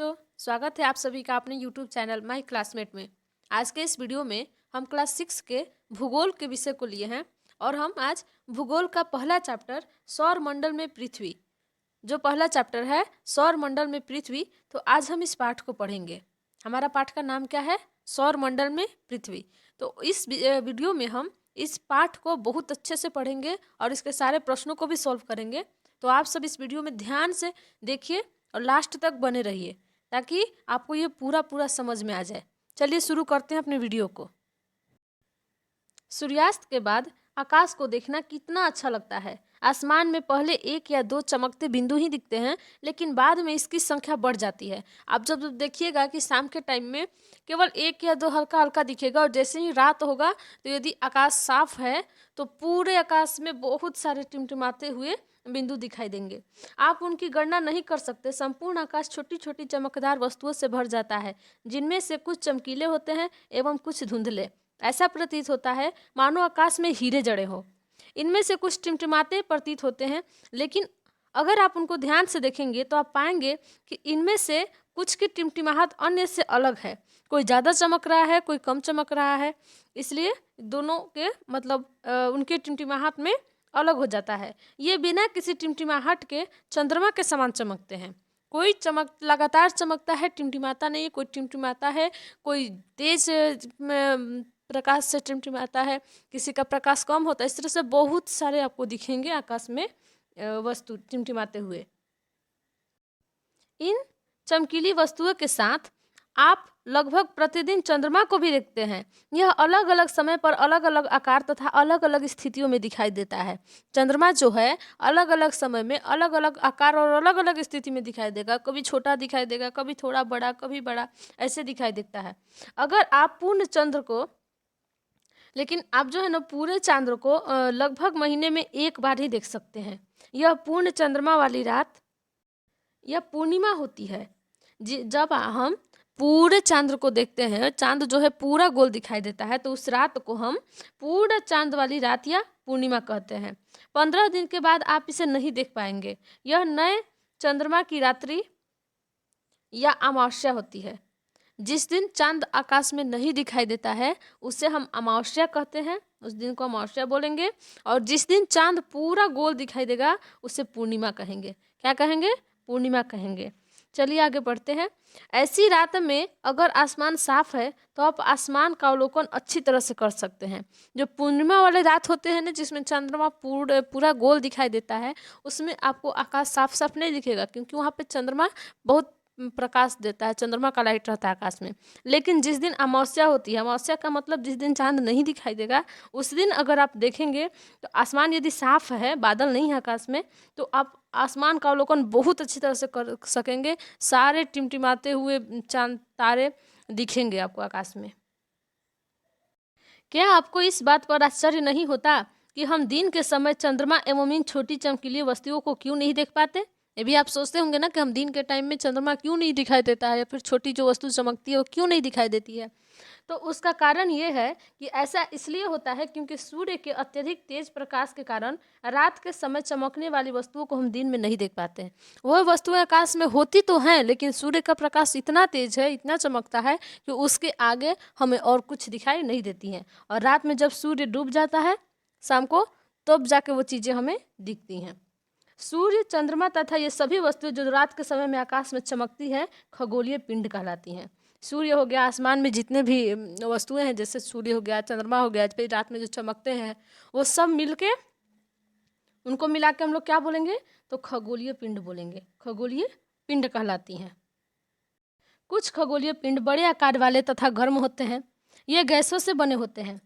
तो स्वागत है आप सभी का अपने YouTube चैनल माय क्लासमेट में। आज के इस वीडियो में हम क्लास 6 के भूगोल के विषय को लिए हैं और हम आज भूगोल का पहला चैप्टर सौर मंडल में पृथ्वी, जो पहला चैप्टर है सौर मंडल में पृथ्वी, तो आज हम इस पाठ को पढ़ेंगे। हमारा पाठ का नाम क्या है? सौर मंडल में पृथ्वी। तो इस वीडियो में हम इस पाठ को बहुत अच्छे से पढ़ेंगे और इसके सारे प्रश्नों को भी सॉल्व करेंगे। तो आप सब इस वीडियो में ध्यान से देखिए और लास्ट तक बने रहिए ताकि आपको ये पूरा समझ में आ जाए। चलिए शुरू करते हैं अपने वीडियो को। सूर्यास्त के बाद आकाश को देखना कितना अच्छा लगता है। आसमान में पहले एक या दो चमकते बिंदु ही दिखते हैं, लेकिन बाद में इसकी संख्या बढ़ जाती है। आप जब देखिएगा कि शाम के टाइम में केवल एक या दो हल्का हल्का दिखेगा, और जैसे ही रात होगा तो यदि आकाश साफ है तो पूरे आकाश में बहुत सारे टिमटिमाते हुए बिंदु दिखाई देंगे। आप उनकी गणना नहीं कर सकते। संपूर्ण आकाश छोटी छोटी चमकदार वस्तुओं से भर जाता है, जिनमें से कुछ चमकीले होते हैं एवं कुछ धुंधले। ऐसा प्रतीत होता है मानो आकाश में हीरे जड़े हो। इनमें से कुछ टिमटिमाते प्रतीत होते हैं, लेकिन अगर आप उनको ध्यान से देखेंगे तो आप पाएंगे कि इनमें से कुछ की टिमटिमाहट अन्य से अलग है। कोई ज़्यादा चमक रहा है, कोई कम चमक रहा है, इसलिए दोनों के उनके टिमटिमाहट में अलग हो जाता है। ये बिना किसी टिमटिमाहट के चंद्रमा के समान चमकते हैं। कोई चमक लगातार चमकता है, टिमटिमाता नहीं है। कोई टिमटिमाता है, कोई तेज प्रकाश से टिमटिमाता है, किसी का प्रकाश कम होता है। इस तरह से बहुत सारे आपको दिखेंगे आकाश में वस्तु टिमटिमाते हुए। इन चमकीली वस्तुओं के साथ आप लगभग प्रतिदिन चंद्रमा को भी देखते हैं। यह अलग अलग समय पर अलग अलग आकार तथा अलग अलग स्थितियों में दिखाई देता है। चंद्रमा जो है अलग अलग समय में अलग अलग आकार और अलग अलग स्थिति में दिखाई देगा। कभी छोटा दिखाई देगा, कभी थोड़ा बड़ा, कभी बड़ा, ऐसे दिखाई देता है। अगर आप पूर्ण चंद्र को लेकिन आप जो है ना पूरे चंद्र को लगभग महीने में एक बार ही देख सकते हैं। यह पूर्ण चंद्रमा वाली रात यह पूर्णिमा होती है। जब हम पूरे चांद को देखते हैं, चांद जो है पूरा गोल दिखाई देता है, तो उस रात को हम पूरा चांद वाली रात या पूर्णिमा कहते हैं। 15 दिन के बाद आप इसे नहीं देख पाएंगे। यह नए चंद्रमा की रात्रि या अमावस्या होती है। जिस दिन चांद आकाश में नहीं दिखाई देता है उसे हम अमावस्या कहते हैं, उस दिन को अमावस्या बोलेंगे। और जिस दिन चांद पूरा गोल दिखाई देगा उसे पूर्णिमा कहेंगे। क्या कहेंगे? पूर्णिमा कहेंगे। चलिए आगे बढ़ते हैं। ऐसी रात में अगर आसमान साफ है तो आप आसमान का अवलोकन अच्छी तरह से कर सकते हैं। जो पूर्णिमा वाले रात होते हैं ना, जिसमें चंद्रमा पूरा गोल दिखाई देता है, उसमें आपको आकाश साफ साफ नहीं दिखेगा, क्योंकि वहाँ पे चंद्रमा बहुत प्रकाश देता है, चंद्रमा का लाइट रहता है आकाश में। लेकिन जिस दिन अमावस्या होती है, अमावस्या का मतलब जिस दिन चांद नहीं दिखाई देगा, उस दिन अगर आप देखेंगे तो आसमान यदि साफ है, बादल नहीं है आकाश में, तो आप आसमान का अवलोकन बहुत अच्छी तरह से कर सकेंगे। सारे टिमटिमाते हुए चांद तारे दिखेंगे आपको आकाश में। क्या आपको इस बात पर आश्चर्य नहीं होता कि हम दिन के समय चंद्रमा एवं इन छोटी चमकीली वस्तुओं को क्यों नहीं देख पाते? ये भी आप सोचते होंगे ना कि हम दिन के टाइम में चंद्रमा क्यों नहीं दिखाई देता है, या फिर छोटी जो वस्तु चमकती है वो क्यों नहीं दिखाई देती है। तो उसका कारण ये है कि ऐसा इसलिए होता है क्योंकि सूर्य के अत्यधिक तेज प्रकाश के कारण रात के समय चमकने वाली वस्तुओं को हम दिन में नहीं देख पाते हैं। वह वस्तुएं आकाश में होती तो हैं, लेकिन सूर्य का प्रकाश इतना तेज है, इतना चमकता है कि उसके आगे हमें और कुछ दिखाई नहीं देती हैं। और रात में जब सूर्य डूब जाता है शाम को, तब जाके वो चीज़ें हमें दिखती हैं। सूर्य, चंद्रमा तथा ये सभी वस्तुएं जो रात के समय में आकाश में चमकती हैं, खगोलीय पिंड कहलाती हैं। सूर्य हो गया, आसमान में जितने भी वस्तुएं हैं, जैसे सूर्य हो गया, चंद्रमा हो गया, फिर रात में जो चमकते हैं, वो सब मिलके उनको मिला के हम लोग क्या बोलेंगे? तो खगोलीय पिंड बोलेंगे। खगोलीय पिंड कहलाती हैं। कुछ खगोलीय पिंड बड़े आकार वाले तथा गर्म होते हैं। ये गैसों से बने होते हैं।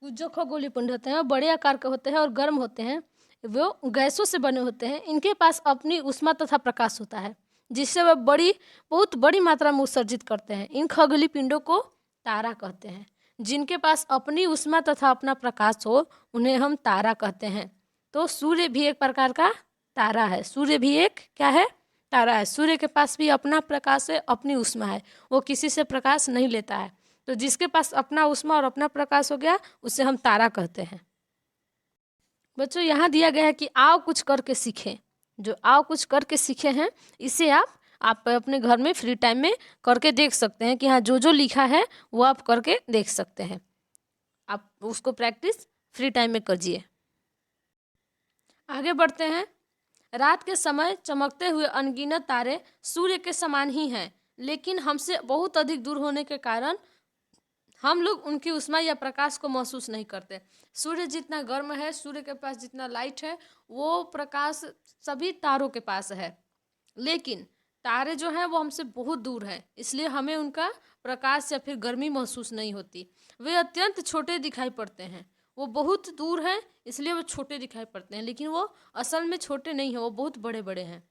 कुछ जो खगोलीय पिंड होते हैं वो बड़े आकार के होते हैं और गर्म होते हैं। वो गैसों से बने होते हैं। इनके पास अपनी ऊष्मा तथा प्रकाश होता है, जिससे वह बहुत बड़ी मात्रा में उत्सर्जित करते हैं। इन खगोलीय पिंडों को तारा कहते हैं। जिनके पास अपनी ऊष्मा तथा अपना प्रकाश हो उन्हें हम तारा कहते हैं। तो सूर्य भी एक प्रकार का तारा है। सूर्य भी एक क्या है? तारा है। सूर्य के पास भी अपना प्रकाश है, अपनी ऊष्मा है, वो किसी से प्रकाश नहीं लेता है। तो जिसके पास अपना ऊष्मा और अपना प्रकाश हो गया उसे हम तारा कहते हैं। बच्चों यहाँ दिया गया है कि आओ कुछ करके सीखें। जो आओ कुछ करके सीखे हैं इसे आप आप अपने घर में फ्री टाइम में करके देख सकते हैं कि हाँ जो जो लिखा है वो आप करके देख सकते हैं। आप उसको प्रैक्टिस फ्री टाइम में करिए। आगे बढ़ते हैं। रात के समय चमकते हुए अनगिनत तारे सूर्य के समान ही हैं, लेकिन हमसे बहुत अधिक दूर होने के कारण हम लोग उनकी ऊष्मा या प्रकाश को महसूस नहीं करते। सूर्य जितना गर्म है, सूर्य के पास जितना लाइट है, वो प्रकाश सभी तारों के पास है, लेकिन तारे जो हैं वो हमसे बहुत दूर हैं, इसलिए हमें उनका प्रकाश या फिर गर्मी महसूस नहीं होती। वे अत्यंत छोटे दिखाई पड़ते हैं। वो बहुत दूर हैं इसलिए वो छोटे दिखाई पड़ते हैं, लेकिन वो असल में छोटे नहीं हैं, वो बहुत बड़े बड़े हैं।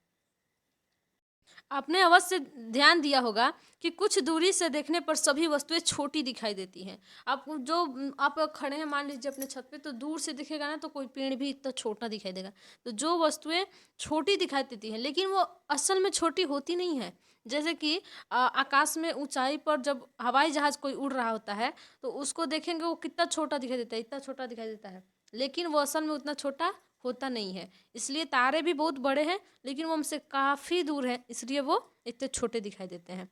आपने अवश्य ध्यान दिया होगा कि कुछ दूरी से देखने पर सभी वस्तुएं छोटी दिखाई देती हैं। आप खड़े हैं मान लीजिए अपने छत पे, तो दूर से दिखेगा ना तो कोई पेड़ भी इतना छोटा दिखाई देगा। तो जो वस्तुएं छोटी दिखाई देती हैं लेकिन वो असल में छोटी होती नहीं है। जैसे कि आकाश में ऊंचाई पर जब हवाई जहाज कोई उड़ रहा होता है तो उसको देखेंगे वो कितना छोटा दिखाई देता है, इतना छोटा दिखाई देता है, लेकिन वो असल में उतना छोटा होता नहीं है। इसलिए तारे भी बहुत बड़े हैं लेकिन वो हमसे काफ़ी दूर हैं, इसलिए वो इतने छोटे दिखाई देते हैं।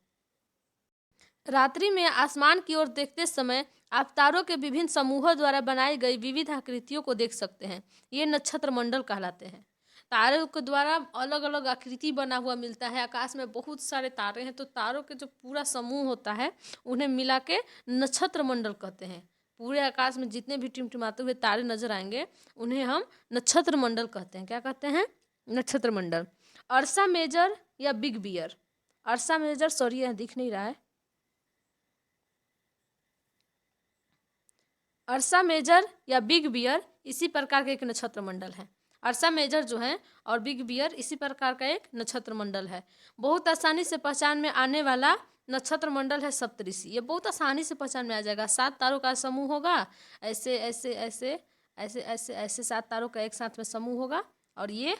रात्रि में आसमान की ओर देखते समय आप तारों के विभिन्न समूहों द्वारा बनाई गई विविध आकृतियों को देख सकते हैं। ये नक्षत्र मंडल कहलाते हैं। तारों के द्वारा अलग अलग आकृति बना हुआ मिलता है। आकाश में बहुत सारे तारे हैं, तो तारों के जो पूरा समूह होता है उन्हें मिला के नक्षत्र मंडल कहते हैं। पूरे आकाश में जितने भी टिमटिमाते हुए तारे नजर आएंगे उन्हें हम नक्षत्र मंडल कहते हैं। क्या कहते हैं? नक्षत्र मंडल। अर्सा मेजर या बिग बियर, अर्सा मेजर, सॉरी यह दिख नहीं रहा है, अर्सा मेजर या बिग बियर इसी प्रकार का एक नक्षत्र मंडल है। अर्सा मेजर जो है और बिग बियर इसी प्रकार का एक नक्षत्र मंडल है। बहुत आसानी से पहचान में आने वाला नक्षत्र मंडल है सप्तऋषि। ये बहुत आसानी से पहचान में आ जाएगा। 7 तारों का समूह होगा, ऐसे ऐसे ऐसे ऐसे ऐसे ऐसे 7 तारों का एक साथ में समूह होगा, और ये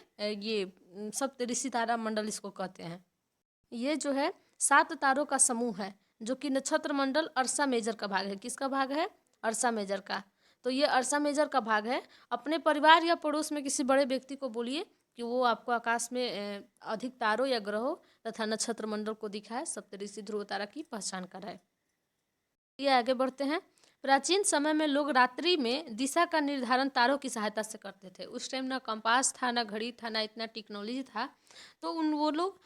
सप्तऋषि तारा मंडल इसको कहते हैं। ये जो है 7 तारों का समूह है जो कि नक्षत्र मंडल अर्सा मेजर का भाग है। किसका भाग है? अर्सा मेजर का। तो ये अर्सा मेजर का भाग है। अपने परिवार या पड़ोस में किसी बड़े व्यक्ति को बोलिए कि वो आपको आकाश में अधिक तारों या ग्रहों तथा नक्षत्र मंडल को दिखाए, सप्तऋषि ध्रुव तारा की पहचान कराए। ये आगे बढ़ते हैं। प्राचीन समय में लोग रात्रि में दिशा का निर्धारण तारों की सहायता से करते थे। उस टाइम ना कंपास था, ना घड़ी था, ना इतना टेक्नोलॉजी था, तो वो लोग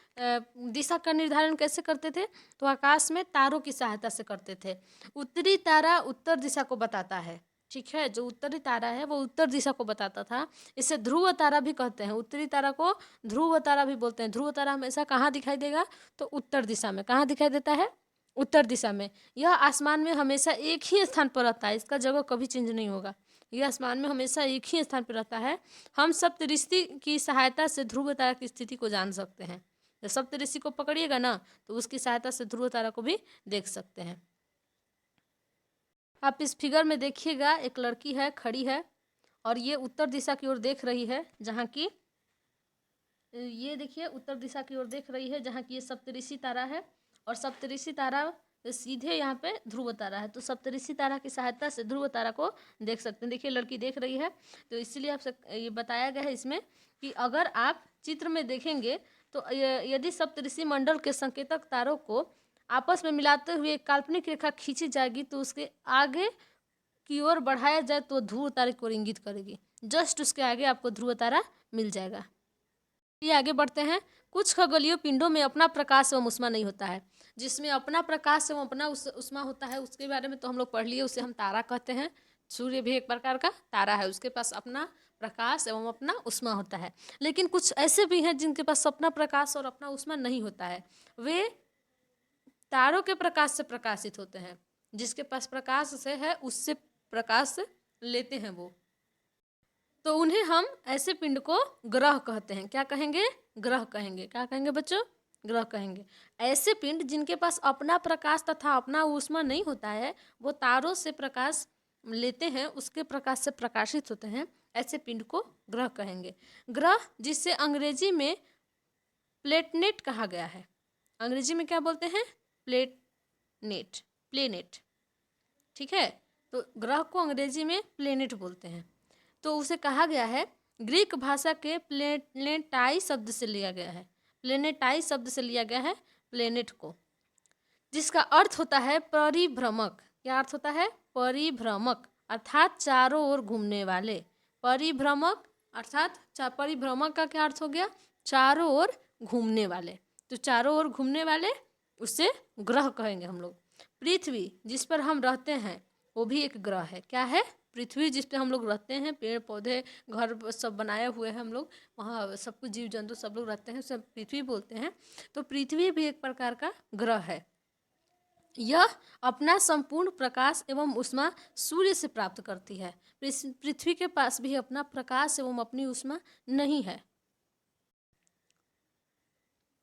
दिशा का निर्धारण कैसे करते थे? तो आकाश में तारों की सहायता से करते थे। उत्तरी तारा उत्तर दिशा को बताता है, ठीक है, जो उत्तरी तारा है वो उत्तर दिशा को बताता था। इसे ध्रुव तारा भी कहते हैं। उत्तरी तारा को ध्रुव तारा भी बोलते हैं। ध्रुव तारा हमेशा कहाँ दिखाई देगा? तो उत्तर दिशा में। कहाँ दिखाई देता है? उत्तर दिशा में। यह आसमान में हमेशा एक ही स्थान पर रहता है, इसका जगह कभी चेंज नहीं होगा। यह आसमान में हमेशा एक ही स्थान पर रहता है। हम सप्तऋषि की सहायता से ध्रुव तारा की स्थिति को जान सकते हैं। जब सप्तऋषि को पकड़िएगा ना तो उसकी सहायता से ध्रुव तारा को भी देख सकते हैं। आप इस फिगर में देखिएगा, एक लड़की है, खड़ी है, और ये उत्तर दिशा की ओर देख रही है, जहाँ की ये देखिए उत्तर दिशा की ओर देख रही है, जहाँ की ये सप्तऋषि तारा है, और सप्तऋषि तारा सीधे यहाँ पे ध्रुव तारा है। तो सप्तऋषि तारा की सहायता से ध्रुव तारा को देख सकते हैं। देखिए लड़की देख रही है, तो इसीलिए आपसे ये बताया गया है इसमें कि अगर आप चित्र में देखेंगे तो यदि सप्तऋषि मंडल के संकेतक तारों को आपस में मिलाते हुए एक काल्पनिक रेखा खींची जाएगी तो उसके आगे की ओर बढ़ाया जाए तो ध्रुव तारे को इंगित करेगी। जस्ट उसके आगे आपको ध्रुव तारा मिल जाएगा। ये आगे बढ़ते हैं। कुछ खगोलीय पिंडों में अपना प्रकाश एवं ऊष्मा नहीं होता है। जिसमें अपना प्रकाश एवं अपना ऊष्मा होता है उसके बारे में तो हम लोग पढ़ लिए, उसे हम तारा कहते हैं। सूर्य भी एक प्रकार का तारा है, उसके पास अपना प्रकाश एवं अपना ऊष्मा होता है। लेकिन कुछ ऐसे भी हैं जिनके पास अपना प्रकाश और अपना ऊष्मा नहीं होता है। वे तारों के प्रकाश से प्रकाशित होते हैं। जिसके पास प्रकाश से है उससे प्रकाश लेते हैं वो, तो उन्हें हम ऐसे पिंड को ग्रह कहते हैं। क्या कहेंगे? ग्रह कहेंगे। क्या कहेंगे बच्चों? ग्रह कहेंगे। ऐसे पिंड जिनके पास अपना प्रकाश तथा अपना ऊष्मा नहीं होता है, वो तारों से प्रकाश लेते हैं, उसके प्रकाश से प्रकाशित होते हैं, ऐसे पिंड को ग्रह कहेंगे। ग्रह जिससे अंग्रेजी में प्लेटनेट कहा गया है। अंग्रेजी में क्या बोलते हैं? प्लेटनेट, प्लेनेट, ठीक है। तो ग्रह को अंग्रेजी में प्लेनेट बोलते हैं। तो उसे कहा गया है, ग्रीक भाषा के प्लेनेटाई शब्द से लिया गया है। प्लेनेटाई शब्द से लिया गया है प्लेनेट को, जिसका अर्थ होता है परिभ्रमक। क्या अर्थ होता है? परिभ्रमक अर्थात चारों ओर घूमने वाले। परिभ्रमक अर्थात परिभ्रमक का क्या अर्थ हो गया? चारों ओर घूमने वाले। तो चारों ओर घूमने वाले उसे ग्रह कहेंगे हम लोग। पृथ्वी जिस पर हम रहते हैं वो भी एक ग्रह है। क्या है? पृथ्वी जिस पे हम लोग रहते हैं, पेड़ पौधे घर सब बनाए हुए हैं हम लोग, वहाँ सब कुछ जीव जंतु सब लोग रहते हैं, सब पृथ्वी बोलते हैं। तो पृथ्वी भी एक प्रकार का ग्रह है। यह अपना संपूर्ण प्रकाश एवं ऊष्मा सूर्य से प्राप्त करती है। पृथ्वी के पास भी अपना प्रकाश एवं अपनी ऊष्मा नहीं है।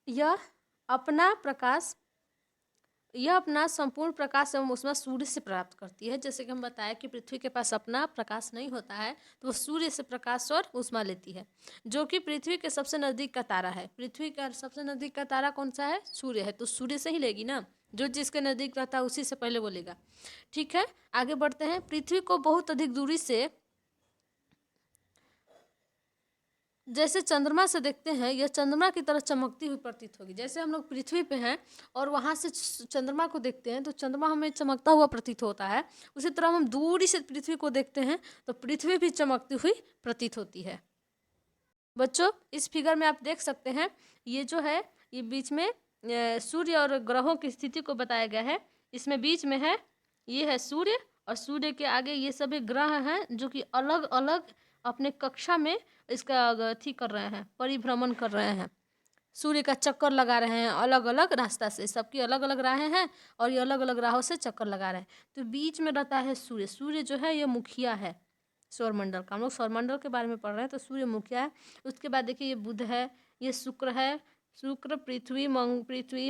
यह अपना संपूर्ण प्रकाश एवं ऊष्मा सूर्य से प्राप्त करती है। जैसे कि हम बताया कि पृथ्वी के पास अपना प्रकाश नहीं होता है, तो वो सूर्य से प्रकाश और ऊष्मा लेती है, जो कि पृथ्वी के सबसे नज़दीक का तारा है। पृथ्वी का सबसे नज़दीक का तारा कौन सा है? सूर्य है। तो सूर्य से ही लेगी ना, जो जिसके नज़दीक रहता है उसी से पहले वो लेगा। ठीक है, आगे बढ़ते हैं। पृथ्वी को बहुत अधिक दूरी से जैसे चंद्रमा से देखते हैं, यह चंद्रमा की तरह चमकती हुई प्रतीत होगी। जैसे हम लोग पृथ्वी पे हैं और वहाँ से चंद्रमा को देखते हैं तो चंद्रमा हमें चमकता हुआ प्रतीत होता है, उसी तरह हम दूरी से पृथ्वी को देखते हैं तो पृथ्वी भी चमकती हुई प्रतीत होती है। बच्चों, इस फिगर में आप देख सकते हैं, ये जो है ये बीच में सूर्य और ग्रहों की स्थिति को बताया गया है। इसमें बीच में है, ये है सूर्य, और सूर्य के आगे ये सभी ग्रह हैं जो कि अलग अलग अपने कक्षा में इसका अथी कर रहे हैं, परिभ्रमण कर रहे हैं, सूर्य का चक्कर लगा रहे हैं अलग अलग रास्ता से। सबकी अलग अलग राहें हैं और ये अलग अलग राहों से चक्कर लगा रहे हैं। तो बीच में रहता है सूर्य। सूर्य जो है ये मुखिया है सौरमंडल का। हम लोग सौरमंडल के बारे में पढ़ रहे हैं, तो सूर्य मुखिया है। उसके बाद देखिए ये बुध है, ये शुक्र है, शुक्र, पृथ्वी,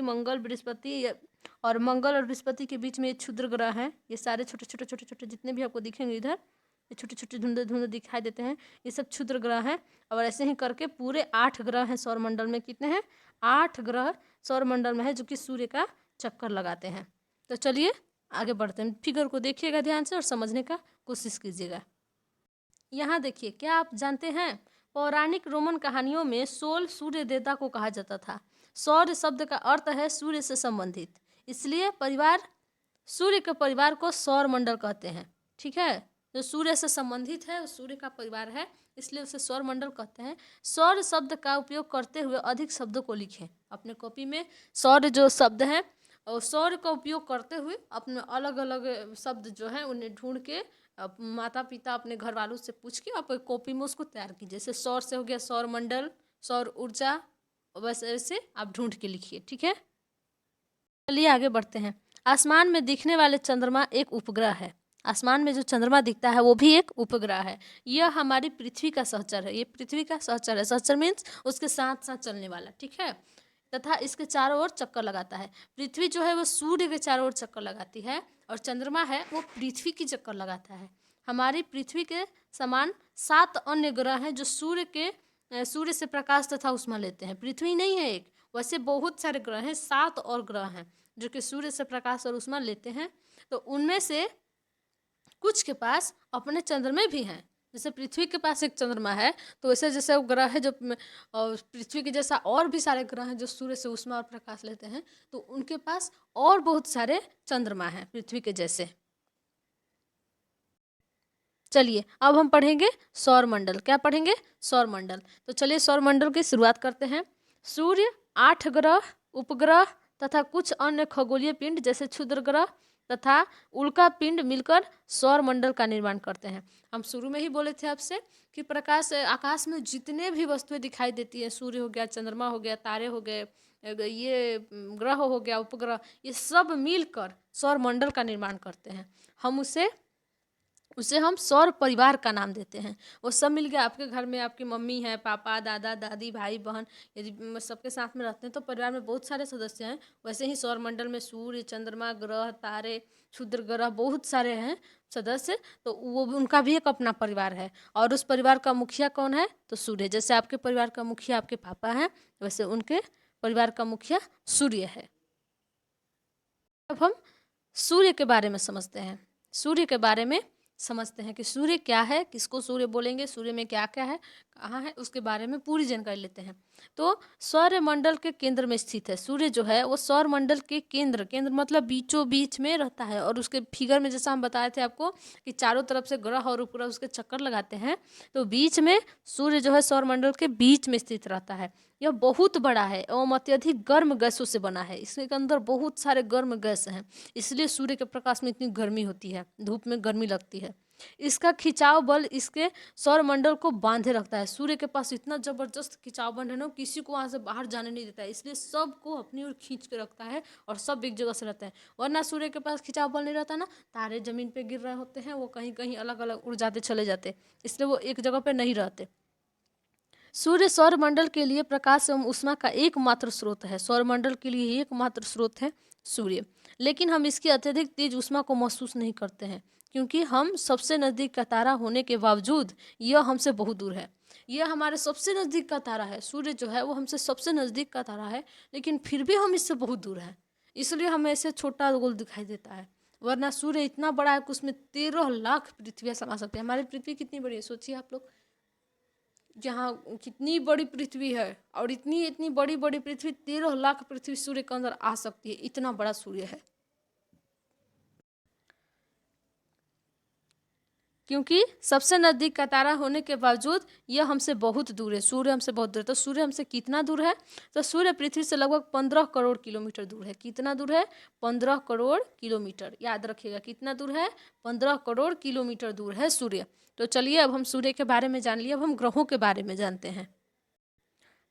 मंगल, बृहस्पति, और मंगल और बृहस्पति के बीच में ये क्षुद्र ग्रह हैं। ये सारे छोटे छोटे छोटे छोटे जितने भी आपको दिखेंगे इधर, ये छोटे छोटे धुंधे धुंधे दिखाई देते हैं, ये सब क्षुद्र ग्रह हैं। और ऐसे ही करके पूरे 8 ग्रह हैं सौरमंडल में। कितने हैं? 8 ग्रह सौरमंडल में है जो कि सूर्य का चक्कर लगाते हैं। तो चलिए आगे बढ़ते हैं। फिगर को देखिएगा ध्यान से और समझने का कोशिश कीजिएगा। यहाँ देखिए, क्या आप जानते हैं पौराणिक रोमन कहानियों में सोल सूर्य देवता को कहा जाता था। सौर शब्द का अर्थ है सूर्य से संबंधित, इसलिए सूर्य के परिवार को सौर मंडल कहते हैं। ठीक है, जो सूर्य से संबंधित है वो सूर्य का परिवार है, इसलिए उसे सौर मंडल कहते हैं। सौर शब्द का उपयोग करते हुए अधिक शब्दों को लिखें। अपने कॉपी में सौर जो शब्द हैं और सौर का उपयोग करते हुए अपने अलग अलग शब्द जो हैं उन्हें ढूंढ के माता पिता अपने घर वालों से पूछ के आप कॉपी में उसको तैयार कीजिए। जैसे सौर से हो गया सौर मंडल, सौर ऊर्जा, वैसे ऐसे आप ढूंढ के लिखिए। ठीक है, चलिए आगे बढ़ते हैं। आसमान में दिखने वाले चंद्रमा एक उपग्रह है। आसमान में जो चंद्रमा दिखता है वो भी एक उपग्रह है। यह हमारी पृथ्वी का सहचर है। ये पृथ्वी का सहचर है। सहचर मीन्स उसके साथ साथ चलने वाला। ठीक है, तथा इसके चारों ओर चक्कर लगाता है। पृथ्वी जो है वो सूर्य के चारों ओर चक्कर लगाती है और चंद्रमा है वो पृथ्वी की चक्कर लगाता है। हमारी पृथ्वी के समान 7 अन्य ग्रह हैं जो सूर्य से प्रकाश तथा ऊष्मा लेते हैं। पृथ्वी नहीं है एक, वैसे बहुत सारे ग्रह हैं, 7 और ग्रह हैं जो कि सूर्य से प्रकाश और ऊष्मा लेते हैं। तो उनमें से कुछ के पास अपने चंद्रमा भी हैं। जैसे पृथ्वी के पास एक चंद्रमा है, तो वैसे जैसे वो ग्रह है जो पृथ्वी के जैसा और भी सारे ग्रह हैं जो सूर्य से ऊष्मा और प्रकाश लेते हैं, तो उनके पास और बहुत सारे चंद्रमा हैं पृथ्वी के जैसे। चलिए अब हम पढ़ेंगे सौरमंडल। क्या पढ़ेंगे? सौरमंडल। तो चलिए सौरमंडल की शुरुआत करते हैं। सूर्य, 8 ग्रह, उपग्रह तथा कुछ अन्य खगोलीय पिंड जैसे क्षुद्र ग्रह तथा उल्का पिंड मिलकर सौरमंडल का निर्माण करते हैं। हम शुरू में ही बोले थे आपसे कि आकाश में जितने भी वस्तुएं दिखाई देती हैं, सूर्य हो गया, चंद्रमा हो गया, तारे हो गए, ये ग्रह हो गया, उपग्रह, ये सब मिलकर सौरमंडल का निर्माण करते हैं। हम उसे हम सौर परिवार का नाम देते हैं। वो सब मिल गया। आपके घर में आपकी मम्मी है, पापा, दादा, दादी, भाई, बहन, यदि सबके साथ में रहते हैं तो परिवार में बहुत सारे सदस्य हैं। वैसे ही सौरमंडल में सूर्य, चंद्रमा, ग्रह, तारे, क्षुद्र ग्रह, बहुत सारे हैं सदस्य। तो वो उनका भी एक अपना परिवार है और उस परिवार का मुखिया कौन है? तो सूर्य। जैसे आपके परिवार का मुखिया आपके पापा हैं, वैसे उनके परिवार का मुखिया सूर्य है। अब हम सूर्य के बारे में समझते हैं। सूर्य के बारे में समझते हैं कि सूर्य क्या है, किसको सूर्य बोलेंगे, सूर्य में क्या क्या है। कहाँ है उसके बारे में पूरी जानकारी लेते हैं। तो सौरमंडल के केंद्र में स्थित है सूर्य जो है वो सौरमंडल के केंद्र केंद्र मतलब बीचों बीच में रहता है। और उसके फिगर में जैसा हम बताए थे आपको कि चारों तरफ से ग्रह और उपग्रह उसके चक्कर लगाते हैं, तो बीच में सूर्य जो है सौरमंडल के बीच में स्थित रहता है। यह बहुत बड़ा है एवं अत्यधिक गर्म गैसों से बना है। इसके अंदर बहुत सारे गर्म गैस हैं, इसलिए सूर्य के प्रकाश में इतनी गर्मी होती है, धूप में गर्मी लगती है। इसका खिंचाव बल इसके सौरमंडल को बांधे रखता है। सूर्य के पास इतना जबरदस्त खिंचाव बल है ना, किसी को वहां से बाहर जाने नहीं देता है, इसलिए सबको अपनी ओर खींच के रखता है और सब एक जगह से रहते हैं। वरना सूर्य के पास खिंचाव बल नहीं रहता ना, तारे जमीन पे गिर रहे होते हैं, वो कहीं कहीं अलग अलग उड़ जाते चले जाते, इसलिए वो एक जगह पे नहीं रहते। सूर्य सौरमंडल के लिए प्रकाश एवं ऊष्मा का एकमात्र स्रोत है। सौरमंडल के लिए एकमात्र स्रोत है सूर्य, लेकिन हम इसकी अत्यधिक तेज ऊष्मा को महसूस नहीं करते हैं, क्योंकि हम सबसे नज़दीक का तारा होने के बावजूद यह हमसे बहुत दूर है। यह हमारे सबसे नज़दीक का तारा है। सूर्य जो है वो हमसे सबसे नज़दीक का तारा है, लेकिन फिर भी हम इससे बहुत दूर हैं, इसलिए हमें ऐसे छोटा गोल दिखाई देता है। वरना सूर्य इतना बड़ा है कि उसमें 13 लाख पृथ्वियाँ समा सकते हैं। हमारी पृथ्वी कितनी बड़ी है सोचिए आप लोग, जहाँ कितनी बड़ी पृथ्वी है, और इतनी इतनी बड़ी बड़ी पृथ्वी 13 लाख पृथ्वी सूर्य के अंदर आ सकती है, इतना बड़ा सूर्य है। क्योंकि सबसे नज़दीक का तारा होने के बावजूद यह हमसे बहुत दूर है। सूर्य हमसे बहुत दूर है। तो सूर्य हमसे कितना दूर है? तो सूर्य पृथ्वी से लगभग 15 करोड़ किलोमीटर दूर है। कितना दूर है? 15 करोड़ किलोमीटर। याद रखिएगा कितना दूर है? 15 करोड़ किलोमीटर दूर है सूर्य। तो चलिए अब हम सूर्य के बारे में जान लिए, अब हम ग्रहों के बारे में जानते हैं।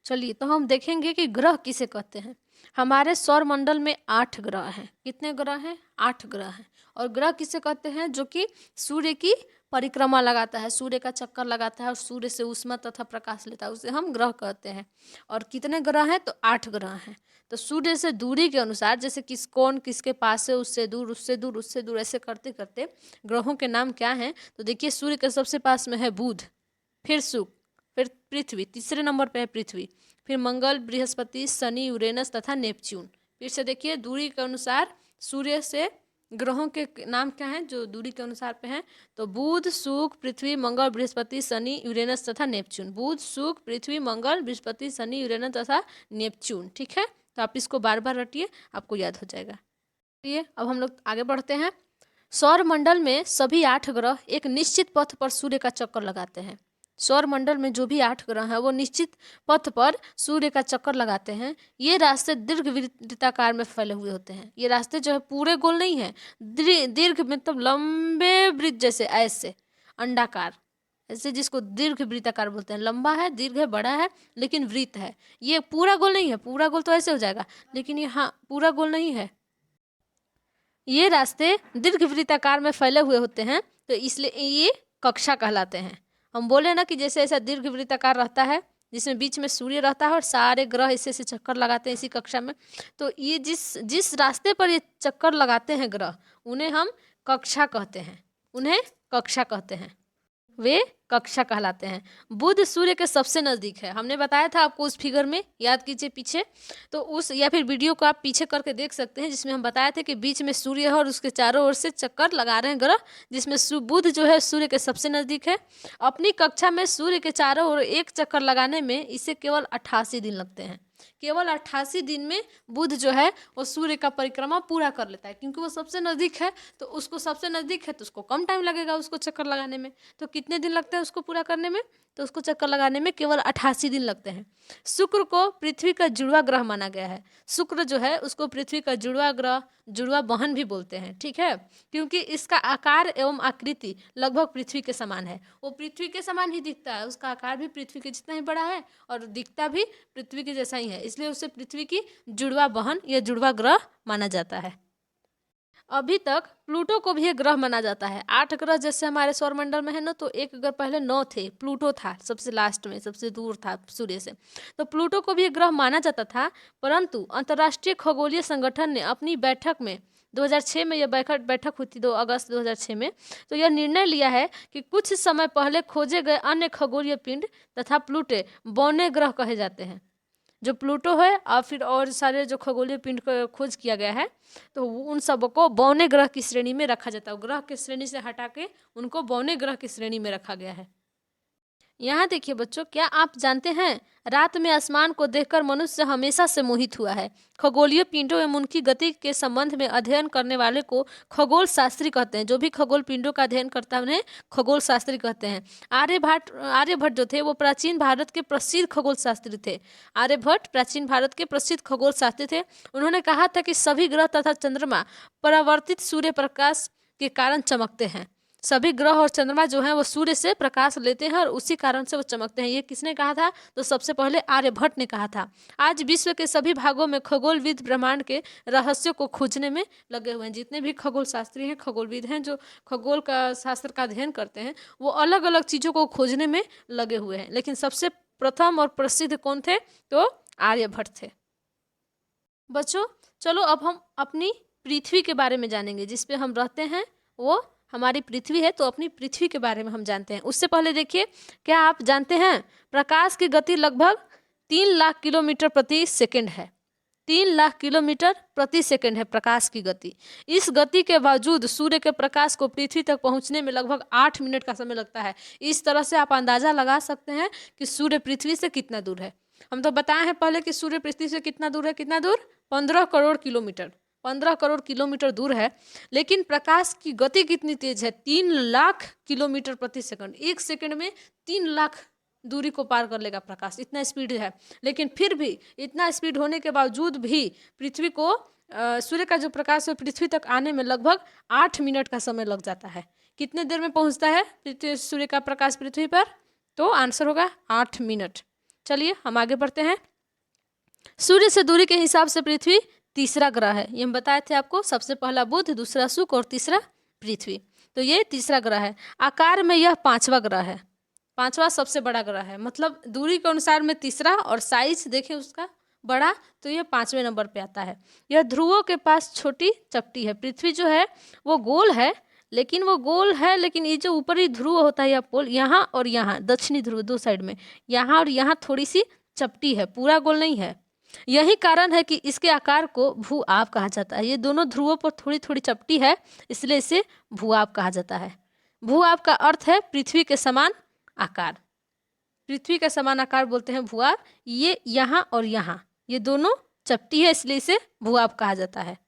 चलिए तो हम देखेंगे कि ग्रह किसे कहते हैं। हमारे सौरमंडल में 8 ग्रह हैं। कितने ग्रह हैं? 8 ग्रह हैं। और ग्रह किसे कहते हैं? जो कि सूर्य की परिक्रमा लगाता है, सूर्य का चक्कर लगाता है और सूर्य से ऊष्मा तथा प्रकाश लेता है, उसे हम ग्रह कहते हैं। और कितने ग्रह हैं? तो 8 ग्रह हैं। तो सूर्य से दूरी के अनुसार, जैसे किस कौन किसके पास है, उससे दूर उससे दूर उससे दूर, ऐसे करते करते ग्रहों के नाम क्या हैं? तो देखिए सूर्य के सबसे पास में है बुध, फिर शुक्र, फिर पृथ्वी, तीसरे नंबर पे है पृथ्वी, फिर मंगल, बृहस्पति, शनि, यूरेनस तथा नेपच्यून। फिर से देखिए दूरी के अनुसार सूर्य से ग्रहों के नाम क्या हैं जो दूरी के अनुसार पे हैं? तो बुध, शुक्र, पृथ्वी, मंगल, बृहस्पति, शनि, यूरेनस तथा नेपच्यून। बुध, शुक्र, पृथ्वी, मंगल, बृहस्पति, शनि, यूरेनस तथा नेपच्यून। ठीक है, तो आप इसको बार बार रटिए, आपको याद हो जाएगा। चलिए अब हम लोग आगे बढ़ते हैं। सौरमंडल में सभी 8 ग्रह एक निश्चित पथ पर सूर्य का चक्कर लगाते हैं। सौरमंडल में जो भी 8 ग्रह हैं वो निश्चित पथ पर सूर्य का चक्कर लगाते हैं। ये रास्ते दीर्घ वृत्ताकार में फैले हुए होते हैं। ये रास्ते जो है पूरे गोल नहीं है, दीर्घ मतलब लंबे वृत्त जैसे, ऐसे अंडाकार, ऐसे जिसको दीर्घ वृत्ताकार बोलते हैं। लंबा है, दीर्घ है, बड़ा है, लेकिन वृत्त है। ये पूरा गोल नहीं है, पूरा गोल तो ऐसे हो जाएगा, लेकिन ये हाँ पूरा गोल नहीं है। ये रास्ते दीर्घवृत्ताकार में फैले हुए होते हैं, तो इसलिए ये कक्षा कहलाते हैं। हम बोले ना कि जैसे ऐसा दीर्घवृत्ताकार रहता है जिसमें बीच में सूर्य रहता है और सारे ग्रह ऐसे ऐसे चक्कर लगाते हैं इसी कक्षा में, तो ये जिस जिस रास्ते पर ये चक्कर लगाते हैं ग्रह, उन्हें हम कक्षा कहते हैं। उन्हें कक्षा कहते हैं, वे कक्षा कहलाते हैं। बुध सूर्य के सबसे नज़दीक है। हमने बताया था आपको उस फिगर में, याद कीजिए पीछे, तो उस या फिर वीडियो को आप पीछे करके देख सकते हैं, जिसमें हम बताए थे कि बीच में सूर्य है और उसके चारों ओर से चक्कर लगा रहे हैं ग्रह, जिसमें बुध जो है सूर्य के सबसे नज़दीक है। अपनी कक्षा में सूर्य के चारों ओर एक चक्कर लगाने में इसे केवल 88 दिन लगते हैं। केवल 88 दिन में बुध जो है वो सूर्य का परिक्रमा पूरा कर लेता है, क्योंकि वो सबसे नज़दीक है, तो उसको सबसे नज़दीक है तो उसको कम टाइम लगेगा उसको चक्कर लगाने में। तो कितने दिन लगते हैं उसको पूरा करने में? तो उसको चक्कर लगाने में केवल 88 दिन लगते हैं। शुक्र को पृथ्वी का जुड़वा ग्रह माना गया है। शुक्र जो है उसको पृथ्वी का जुड़वा ग्रह, जुड़वा बहन भी बोलते हैं, ठीक है, क्योंकि इसका आकार एवं आकृति लगभग पृथ्वी के समान है। वो पृथ्वी के समान ही दिखता है, उसका आकार भी पृथ्वी के जितना ही बड़ा है और दिखता भी पृथ्वी के जैसा ही है, इसलिए उसे पृथ्वी की जुड़वा बहन या जुड़वा ग्रह माना जाता है। अभी तक प्लूटो को भी एक ग्रह माना जाता है। 8 ग्रह जैसे हमारे सौरमंडल में है ना, तो एक ग्रह पहले 9 थे, प्लूटो था सबसे लास्ट में, सबसे दूर था सूर्य से, तो प्लूटो को भी एक ग्रह माना जाता था। परंतु अंतर्राष्ट्रीय खगोलीय संगठन ने अपनी बैठक में 2006 में यह बैठक हुई थी, 2 अगस्त 2006 में, तो यह निर्णय लिया है कि कुछ समय पहले खोजे गए अन्य खगोलीय पिंड तथा प्लूटे बौने ग्रह कहे जाते हैं। जो प्लूटो है और फिर और सारे जो खगोलीय पिंड को खोज किया गया है, तो उन सबको बौने ग्रह की श्रेणी में रखा जाता है। ग्रह की श्रेणी से हटा के उनको बौने ग्रह की श्रेणी में रखा गया है। यहाँ देखिए बच्चों, क्या आप जानते हैं रात में आसमान को देखकर मनुष्य हमेशा से मोहित हुआ है। खगोलीय पिंडों एवं उनकी गति के संबंध में अध्ययन करने वाले को खगोल शास्त्री कहते हैं। जो भी खगोल पिंडों का अध्ययन करता है उन्हें खगोल शास्त्री कहते हैं। आर्यभट्ट जो थे वो प्राचीन भारत के प्रसिद्ध खगोल शास्त्री थे। आर्यभट्ट प्राचीन भारत के प्रसिद्ध खगोल शास्त्री थे। उन्होंने कहा था कि सभी ग्रह तथा चंद्रमा परावर्तित सूर्य प्रकाश के कारण चमकते हैं। सभी ग्रह और चंद्रमा जो हैं वो सूर्य से प्रकाश लेते हैं और उसी कारण से वो चमकते हैं। ये किसने कहा था? तो सबसे पहले आर्यभट्ट ने कहा था। आज विश्व के सभी भागों में खगोलविद ब्रह्मांड के रहस्यों को खोजने में लगे हुए हैं। जितने भी खगोल शास्त्री हैं, खगोलविद हैं, जो खगोल का शास्त्र का अध्ययन करते हैं, वो अलग अलग चीज़ों को खोजने में लगे हुए हैं। लेकिन सबसे प्रथम और प्रसिद्ध कौन थे? तो आर्यभट्ट थे। बच्चों चलो अब हम अपनी पृथ्वी के बारे में जानेंगे। जिस पे हम रहते हैं वो हमारी पृथ्वी है, तो अपनी पृथ्वी के बारे में हम जानते हैं। उससे पहले देखिए, क्या आप जानते हैं प्रकाश की गति लगभग 3 लाख किलोमीटर प्रति सेकंड है। 3 लाख किलोमीटर प्रति सेकंड है प्रकाश की गति। इस गति के बावजूद सूर्य के प्रकाश को पृथ्वी तक पहुंचने में लगभग 8 मिनट का समय लगता है। इस तरह से आप अंदाजा लगा सकते हैं कि सूर्य पृथ्वी से कितना दूर है। हम तो बताए हैं पहले कि सूर्य पृथ्वी से कितना दूर है। कितना दूर? 15 करोड़ किलोमीटर। 15 करोड़ किलोमीटर दूर है। लेकिन प्रकाश की गति कितनी तेज है? 3 लाख किलोमीटर प्रति सेकंड। 1 सेकंड में 3 लाख दूरी को पार कर लेगा प्रकाश, इतना स्पीड है। लेकिन फिर भी इतना स्पीड होने के बावजूद भी पृथ्वी को सूर्य का जो प्रकाश है पृथ्वी तक आने में लगभग 8 मिनट का समय लग जाता है। कितने देर में पहुंचता है सूर्य का प्रकाश पृथ्वी पर? तो आंसर होगा 8 मिनट। चलिए हम आगे बढ़ते हैं। सूर्य से दूरी के हिसाब से पृथ्वी तीसरा ग्रह है। ये हम बताए थे आपको। सबसे पहला बुध, दूसरा शुक्र और तीसरा पृथ्वी। तो ये तीसरा ग्रह है। आकार में यह 5वां ग्रह है। 5वां सबसे बड़ा ग्रह है। मतलब दूरी के अनुसार में तीसरा, और साइज देखें उसका बड़ा, तो ये 5वें नंबर पे आता है। यह ध्रुवों के पास छोटी चपटी है। पृथ्वी जो है वो गोल है, लेकिन ये जो ऊपरी ध्रुव होता है या पोल, यहाँ और यहाँ दक्षिणी ध्रुव, 2 साइड में, यहाँ और यहाँ थोड़ी सी चपटी है, पूरा गोल नहीं है। यही कारण है कि इसके आकार को भू-आप कहा जाता है। ये दोनों ध्रुवों पर थोड़ी थोड़ी चपटी है, इसलिए इसे भू-आप कहा जाता है। भू-आप का अर्थ है पृथ्वी के समान आकार। पृथ्वी का समान आकार बोलते हैं भू-आप। ये यहाँ और यहाँ ये दोनों चपटी है, इसलिए इसे भू-आप कहा जाता है।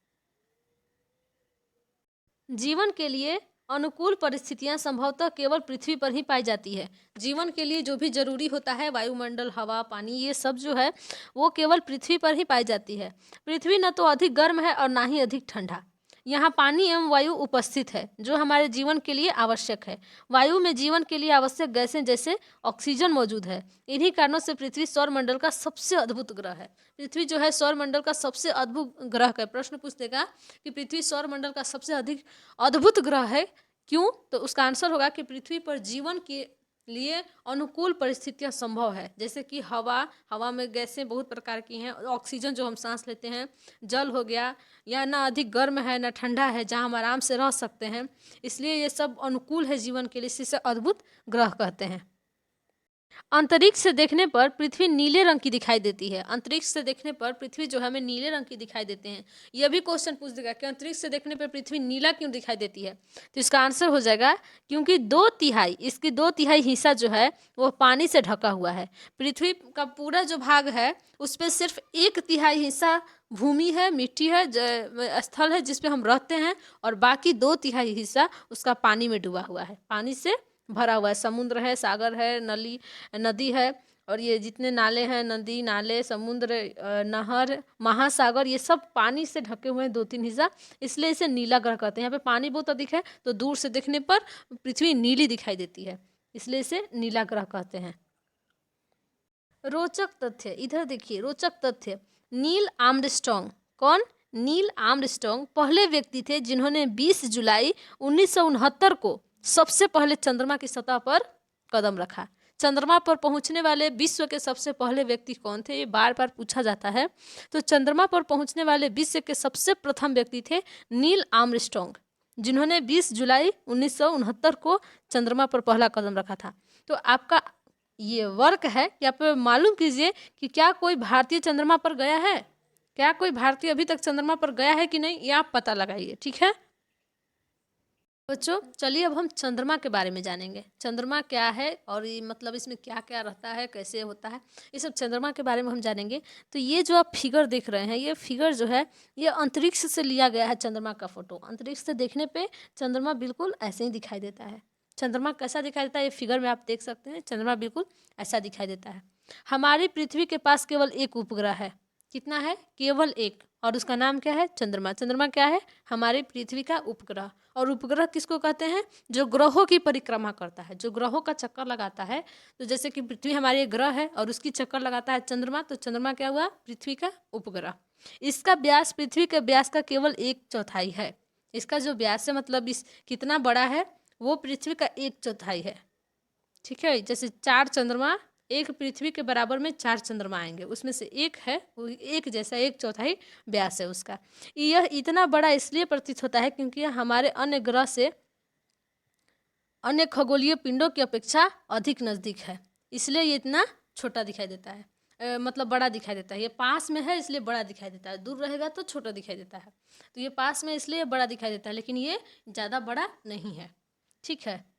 जीवन के लिए अनुकूल परिस्थितियां संभवतः केवल पृथ्वी पर ही पाई जाती है। जीवन के लिए जो भी जरूरी होता है, वायुमंडल, हवा, पानी, ये सब जो है वो केवल पृथ्वी पर ही पाई जाती है। पृथ्वी न तो अधिक गर्म है और ना ही अधिक ठंडा। यहाँ पानी एवं वायु उपस्थित है जो हमारे जीवन के लिए आवश्यक है। वायु में जीवन के लिए आवश्यक गैसें जैसे ऑक्सीजन मौजूद है। इन्हीं कारणों से पृथ्वी सौरमंडल का सबसे अद्भुत ग्रह है। पृथ्वी जो है सौरमंडल का सबसे अद्भुत ग्रह का प्रश्न पूछ देगा कि पृथ्वी सौरमंडल का सबसे अधिक अद्भुत ग्रह है क्यों? तो उसका आंसर होगा कि पृथ्वी पर जीवन के लिए अनुकूल परिस्थितियां संभव है। जैसे कि हवा में गैसें बहुत प्रकार की हैं, ऑक्सीजन जो हम सांस लेते हैं, जल हो गया, या ना अधिक गर्म है ना ठंडा है, जहां हम आराम से रह सकते हैं। इसलिए ये सब अनुकूल है जीवन के लिए, इसे अद्भुत ग्रह कहते हैं। अंतरिक्ष से देखने पर पृथ्वी नीले रंग की दिखाई देती है। अंतरिक्ष से देखने पर पृथ्वी जो है हमें नीले रंग की दिखाई देते हैं। यह भी क्वेश्चन पूछ देगा कि अंतरिक्ष से देखने पर पृथ्वी नीला क्यों दिखाई देती है? तो इसका आंसर हो जाएगा क्योंकि इसकी 2/3 हिस्सा जो है वो पानी से ढका हुआ है। पृथ्वी का पूरा जो भाग है उस पर सिर्फ 1/3 हिस्सा भूमि है, मिट्टी है, स्थल है जिसपे हम रहते हैं, और बाकी 2/3 हिस्सा उसका पानी में डूबा हुआ है, पानी से भरा हुआ है। समुद्र है, सागर है, नदी है, और ये जितने नाले हैं, नदी, नाले, समुद्र, नहर, महासागर, ये सब पानी से ढके हुए हैं 2-3 हिस्सा, इसलिए इसे नीला ग्रह कहते हैं। यहाँ पे पानी बहुत अधिक है तो दूर से देखने पर पृथ्वी नीली दिखाई देती है, इसलिए इसे नीला ग्रह कहते हैं। रोचक तथ्य, इधर देखिए रोचक तथ्य। नील आर्मस्ट्रॉन्ग, कौन? नील आर्मस्ट्रॉन्ग पहले व्यक्ति थे जिन्होंने 20 जुलाई 1969 को सबसे पहले चंद्रमा की सतह पर कदम रखा। चंद्रमा पर पहुंचने वाले विश्व के सबसे पहले व्यक्ति कौन थे? ये बार बार पूछा जाता है। तो चंद्रमा पर पहुंचने वाले विश्व के सबसे प्रथम व्यक्ति थे नील आर्मस्ट्रॉन्ग, जिन्होंने 20 जुलाई 1969 को चंद्रमा पर पहला कदम रखा था। तो आपका ये वर्क है कि आप मालूम कीजिए कि क्या कोई भारतीय चंद्रमा पर गया है, क्या कोई भारतीय अभी तक चंद्रमा पर गया है कि नहीं, ये आप पता लगाइए। ठीक है। बच्चों चलिए अब हम चंद्रमा के बारे में जानेंगे। चंद्रमा क्या है और ये मतलब इसमें क्या क्या रहता है, कैसे होता है, ये सब चंद्रमा के बारे में हम जानेंगे। तो ये जो आप फिगर देख रहे हैं, ये फिगर जो है ये अंतरिक्ष से लिया गया है चंद्रमा का फोटो। अंतरिक्ष से देखने पे चंद्रमा बिल्कुल ऐसे ही दिखाई देता है। चंद्रमा कैसा दिखाई देता है ये फिगर में आप देख सकते हैं। चंद्रमा बिल्कुल ऐसा दिखाई देता है। हमारी पृथ्वी के पास केवल एक उपग्रह है। कितना है? केवल एक। और उसका नाम क्या है? चंद्रमा। चंद्रमा क्या है? हमारी पृथ्वी का उपग्रह। और उपग्रह किसको कहते हैं? जो ग्रहों की परिक्रमा करता है, जो ग्रहों का चक्कर लगाता है। तो जैसे कि पृथ्वी हमारी एक ग्रह है और उसकी चक्कर लगाता है चंद्रमा, तो चंद्रमा क्या हुआ? पृथ्वी का उपग्रह। इसका व्यास पृथ्वी के व्यास का केवल 1/4 है। इसका जो व्यास है मतलब इस कितना बड़ा है, वो पृथ्वी का 1/4 है। ठीक है, जैसे 4 चंद्रमा, एक पृथ्वी के बराबर में 4 चंद्रमा आएंगे, उसमें से एक है वो एक जैसा 1/4 व्यास है उसका। यह इतना बड़ा इसलिए प्रतीत होता है क्योंकि यह हमारे अन्य ग्रह से अन्य खगोलीय पिंडों की अपेक्षा अधिक नज़दीक है, इसलिए ये इतना छोटा दिखाई देता है। मतलब बड़ा दिखाई देता है। ये पास में है इसलिए बड़ा दिखाई देता है, दूर रहेगा तो छोटा दिखाई देता है। तो ये पास में इसलिए बड़ा दिखाई देता है, लेकिन ये ज़्यादा बड़ा नहीं है। ठीक है,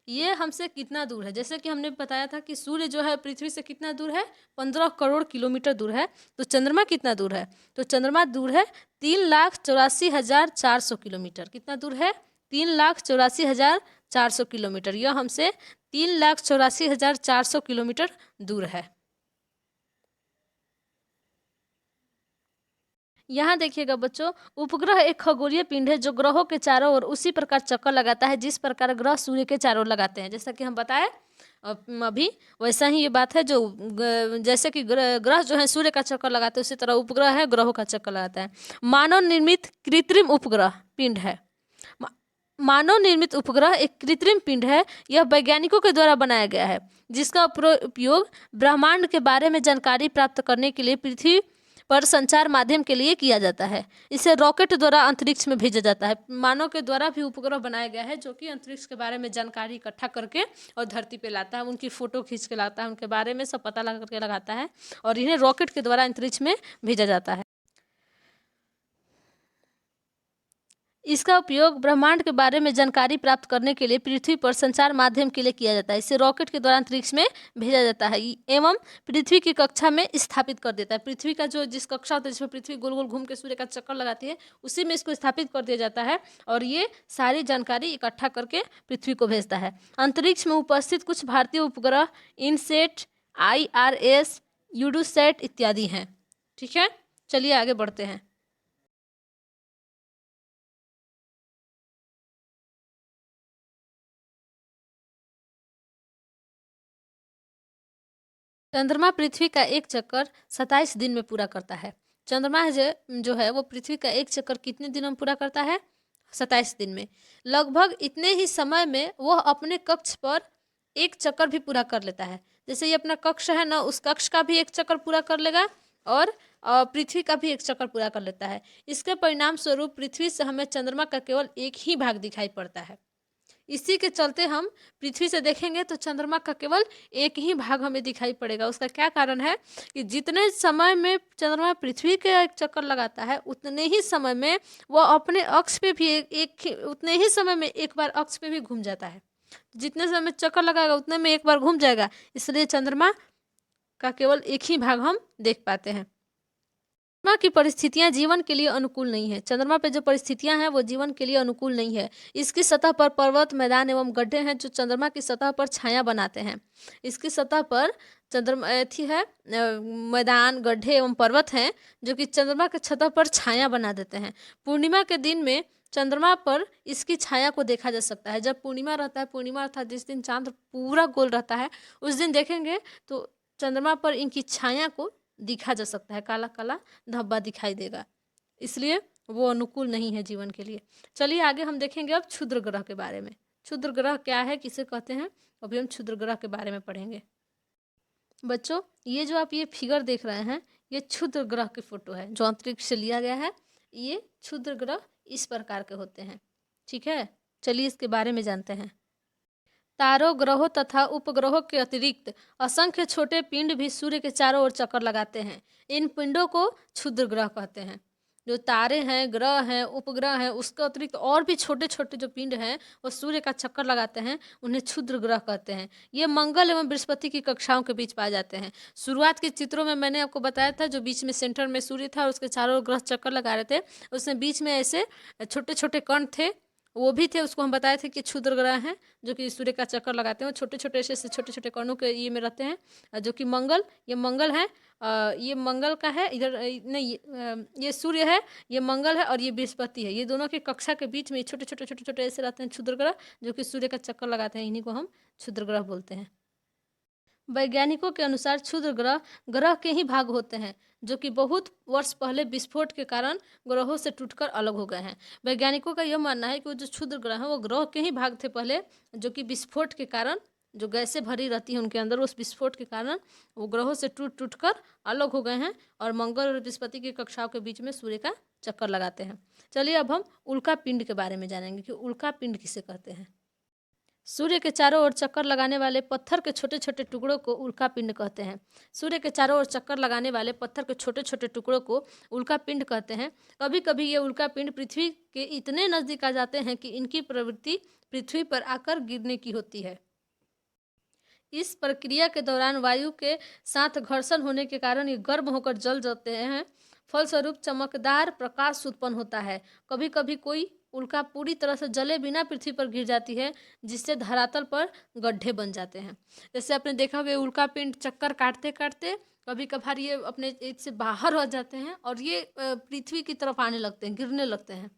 ये हमसे कितना दूर है? जैसे कि हमने बताया था कि सूर्य जो है पृथ्वी से कितना दूर है? 15 करोड़ किलोमीटर दूर है। तो चंद्रमा कितना दूर है? तो चंद्रमा दूर है 3,84,400 किलोमीटर। कितना दूर है? 3,84,400 किलोमीटर। यह हमसे 3,84,400 किलोमीटर दूर है। यहाँ देखिएगा बच्चों, उपग्रह एक खगोलीय पिंड है जो ग्रहों के चारों ओर उसी प्रकार चक्कर लगाता है जिस प्रकार ग्रह सूर्य के चारों ओर लगाते हैं। जैसा कि हम बताए अभी, वैसा ही ये बात है। जो जैसे कि ग्रह जो है सूर्य का चक्कर लगाते हैं, उसी तरह उपग्रह है ग्रहों का चक्कर लगाता है। मानव निर्मित कृत्रिम उपग्रह पिंड है। मा- मानव निर्मित उपग्रह एक कृत्रिम पिंड है। यह वैज्ञानिकों के द्वारा बनाया गया है, जिसका उपयोग ब्रह्मांड के बारे में जानकारी प्राप्त करने के लिए पृथ्वी पर संचार माध्यम के लिए किया जाता है। इसे रॉकेट द्वारा अंतरिक्ष में भेजा जाता है। मानव के द्वारा भी उपग्रह बनाया गया है जो कि अंतरिक्ष के बारे में जानकारी इकट्ठा करके और धरती पे लाता है, उनकी फोटो खींच के लाता है, उनके बारे में सब पता लगा करके लगाता है और इन्हें रॉकेट के द्वारा अंतरिक्ष में भेजा जाता है। इसका उपयोग ब्रह्मांड के बारे में जानकारी प्राप्त करने के लिए पृथ्वी पर संचार माध्यम के लिए किया जाता है। इसे रॉकेट के द्वारा अंतरिक्ष में भेजा जाता है एवं पृथ्वी की कक्षा में स्थापित कर देता है। पृथ्वी का जो जिस कक्षा होता है जिसमें पृथ्वी गोल गोल घूम के सूर्य का चक्कर लगाती है, उसी में इसको स्थापित कर दिया जाता है और ये सारी जानकारी इकट्ठा करके पृथ्वी को भेजता है। अंतरिक्ष में उपस्थित कुछ भारतीय उपग्रह इनसेट, IRS, यूडोसैट इत्यादि हैं। ठीक है, चलिए आगे बढ़ते हैं। चंद्रमा पृथ्वी का एक चक्कर 27 दिन में पूरा करता है। चंद्रमा जो है वो पृथ्वी का एक चक्कर कितने दिनों में पूरा करता है? 27 दिन में। लगभग इतने ही समय में वह अपने कक्ष पर एक चक्कर भी पूरा कर लेता है। जैसे ये अपना कक्ष है ना, उस कक्ष का भी एक चक्कर पूरा कर लेगा और पृथ्वी का भी एक चक्कर पूरा कर लेता है। इसके परिणाम स्वरूप पृथ्वी से हमें चंद्रमा का केवल एक ही भाग दिखाई पड़ता है। इसी के चलते हम पृथ्वी से देखेंगे तो चंद्रमा का केवल एक ही भाग हमें दिखाई पड़ेगा। उसका क्या कारण है कि जितने समय में चंद्रमा पृथ्वी के एक चक्कर लगाता है, उतने ही समय में वह अपने अक्ष पे भी उतने ही समय में एक बार अक्ष पे भी घूम जाता है। जितने समय में चक्कर लगाएगा उतने में एक बार घूम जाएगा, इसलिए चंद्रमा का केवल एक ही भाग हम देख पाते हैं। चंद्रमा की परिस्थितियां जीवन के लिए अनुकूल नहीं है। चंद्रमा पे जो परिस्थितियां हैं वो जीवन के लिए अनुकूल नहीं है। इसकी सतह पर पर्वत, मैदान एवं गड्ढे हैं जो चंद्रमा की सतह पर छाया बनाते हैं। इसकी सतह पर चंद्रमा थी है मैदान, गड्ढे एवं पर्वत हैं जो कि चंद्रमा के सतह पर छाया बना देते हैं। पूर्णिमा के दिन में चंद्रमा पर इसकी छाया को देखा जा सकता है। जब पूर्णिमा रहता है, पूर्णिमा अर्थात जिस दिन चांद पूरा गोल रहता है, उस दिन देखेंगे तो चंद्रमा पर इनकी छाया को दिखा जा सकता है, काला काला धब्बा दिखाई देगा, इसलिए वो अनुकूल नहीं है जीवन के लिए। चलिए आगे हम देखेंगे अब क्षुद्र ग्रह के बारे में। क्षुद्र ग्रह क्या है, किसे कहते हैं, अभी हम क्षुद्र ग्रह के बारे में पढ़ेंगे। बच्चों ये जो आप ये फिगर देख रहे हैं, ये क्षुद्र ग्रह की फोटो है जो अंतरिक्ष से लिया गया है। ये क्षुद्र ग्रह इस प्रकार के होते हैं। ठीक है, चलिए इसके बारे में जानते हैं। तारों, ग्रहों तथा उपग्रहों के अतिरिक्त असंख्य छोटे पिंड भी सूर्य के चारों ओर चक्कर लगाते हैं। इन पिंडों को क्षुद्र ग्रह कहते हैं। जो तारे हैं, ग्रह हैं, उपग्रह हैं, उसके अतिरिक्त और भी छोटे-छोटे जो पिंड हैं, वो सूर्य का चक्कर लगाते हैं, उन्हें क्षुद्र ग्रह कहते हैं। ये मंगल एवं बृहस्पति की कक्षाओं के बीच पाए जाते हैं। शुरुआत के चित्रों में मैंने आपको बताया था, जो बीच में सेंटर में सूर्य था और उसके चारों ओर ग्रह चक्कर लगा रहे थे, उसमें बीच में ऐसे छोटे-छोटे कण थे, वो भी थे, उसको हम बताए थे कि क्षुद्र ग्रह हैं, जो कि सूर्य का चक्कर लगाते हैं। वो छोटे-छोटे ऐसे छोटे-छोटे कणों के ये में रहते हैं, जो कि ये मंगल है। ये मंगल का है, इधर नहीं, ये सूर्य है, ये मंगल है और ये बृहस्पति है। ये दोनों की कक्षा के बीच में छोटे-छोटे ऐसे रहते हैं क्षुद्र ग्रह, जो कि सूर्य का चक्कर लगाते हैं। इन्हीं को हम क्षुद्र ग्रह बोलते हैं। वैज्ञानिकों के अनुसार क्षुद्र ग्रह ग्रह के ही भाग होते हैं, जो कि बहुत वर्ष पहले विस्फोट के कारण ग्रहों से टूटकर अलग हो गए हैं। वैज्ञानिकों का यह मानना है कि वो जो क्षुद्र ग्रह हैं वो ग्रह के ही भाग थे पहले, जो कि विस्फोट के कारण, जो गैसें भरी रहती हैं उनके अंदर, उस विस्फोट के कारण वो ग्रहों से टूट टूट कर अलग हो गए हैं और मंगल और बृहस्पति की कक्षाओं के बीच में सूर्य का चक्कर लगाते हैं। चलिए अब हम उल्का पिंड के बारे में जानेंगे कि उल्का पिंड किसे कहते हैं। सूर्य के चारों ओर चक्कर लगाने वाले पत्थर के छोटे छोटे टुकड़ों को उल्का पिंड कहते हैं। सूर्य के चारों ओर चक्कर लगाने वाले पत्थर के छोटे छोटे टुकड़ों को उल्का पिंड कहते हैं। कभी कभी ये उल्का पिंड पृथ्वी के इतने नजदीक आ जाते हैं कि इनकी प्रवृत्ति पृथ्वी पर आकर गिरने की होती है। इस प्रक्रिया के दौरान वायु के साथ घर्षण होने के कारण ये गर्म होकर जल जाते हैं। फलस्वरूप चमकदार प्रकाश उत्पन्न होता है। कभी कभी कोई उल्का पूरी तरह से जले बिना पृथ्वी पर गिर जाती है, जिससे धरातल पर गड्ढे बन जाते हैं। जैसे आपने देखा होगा, उल्का पिंड चक्कर काटते काटते कभी कभार ये अपने एज से बाहर हो जाते हैं और ये पृथ्वी की तरफ आने लगते हैं, गिरने लगते हैं।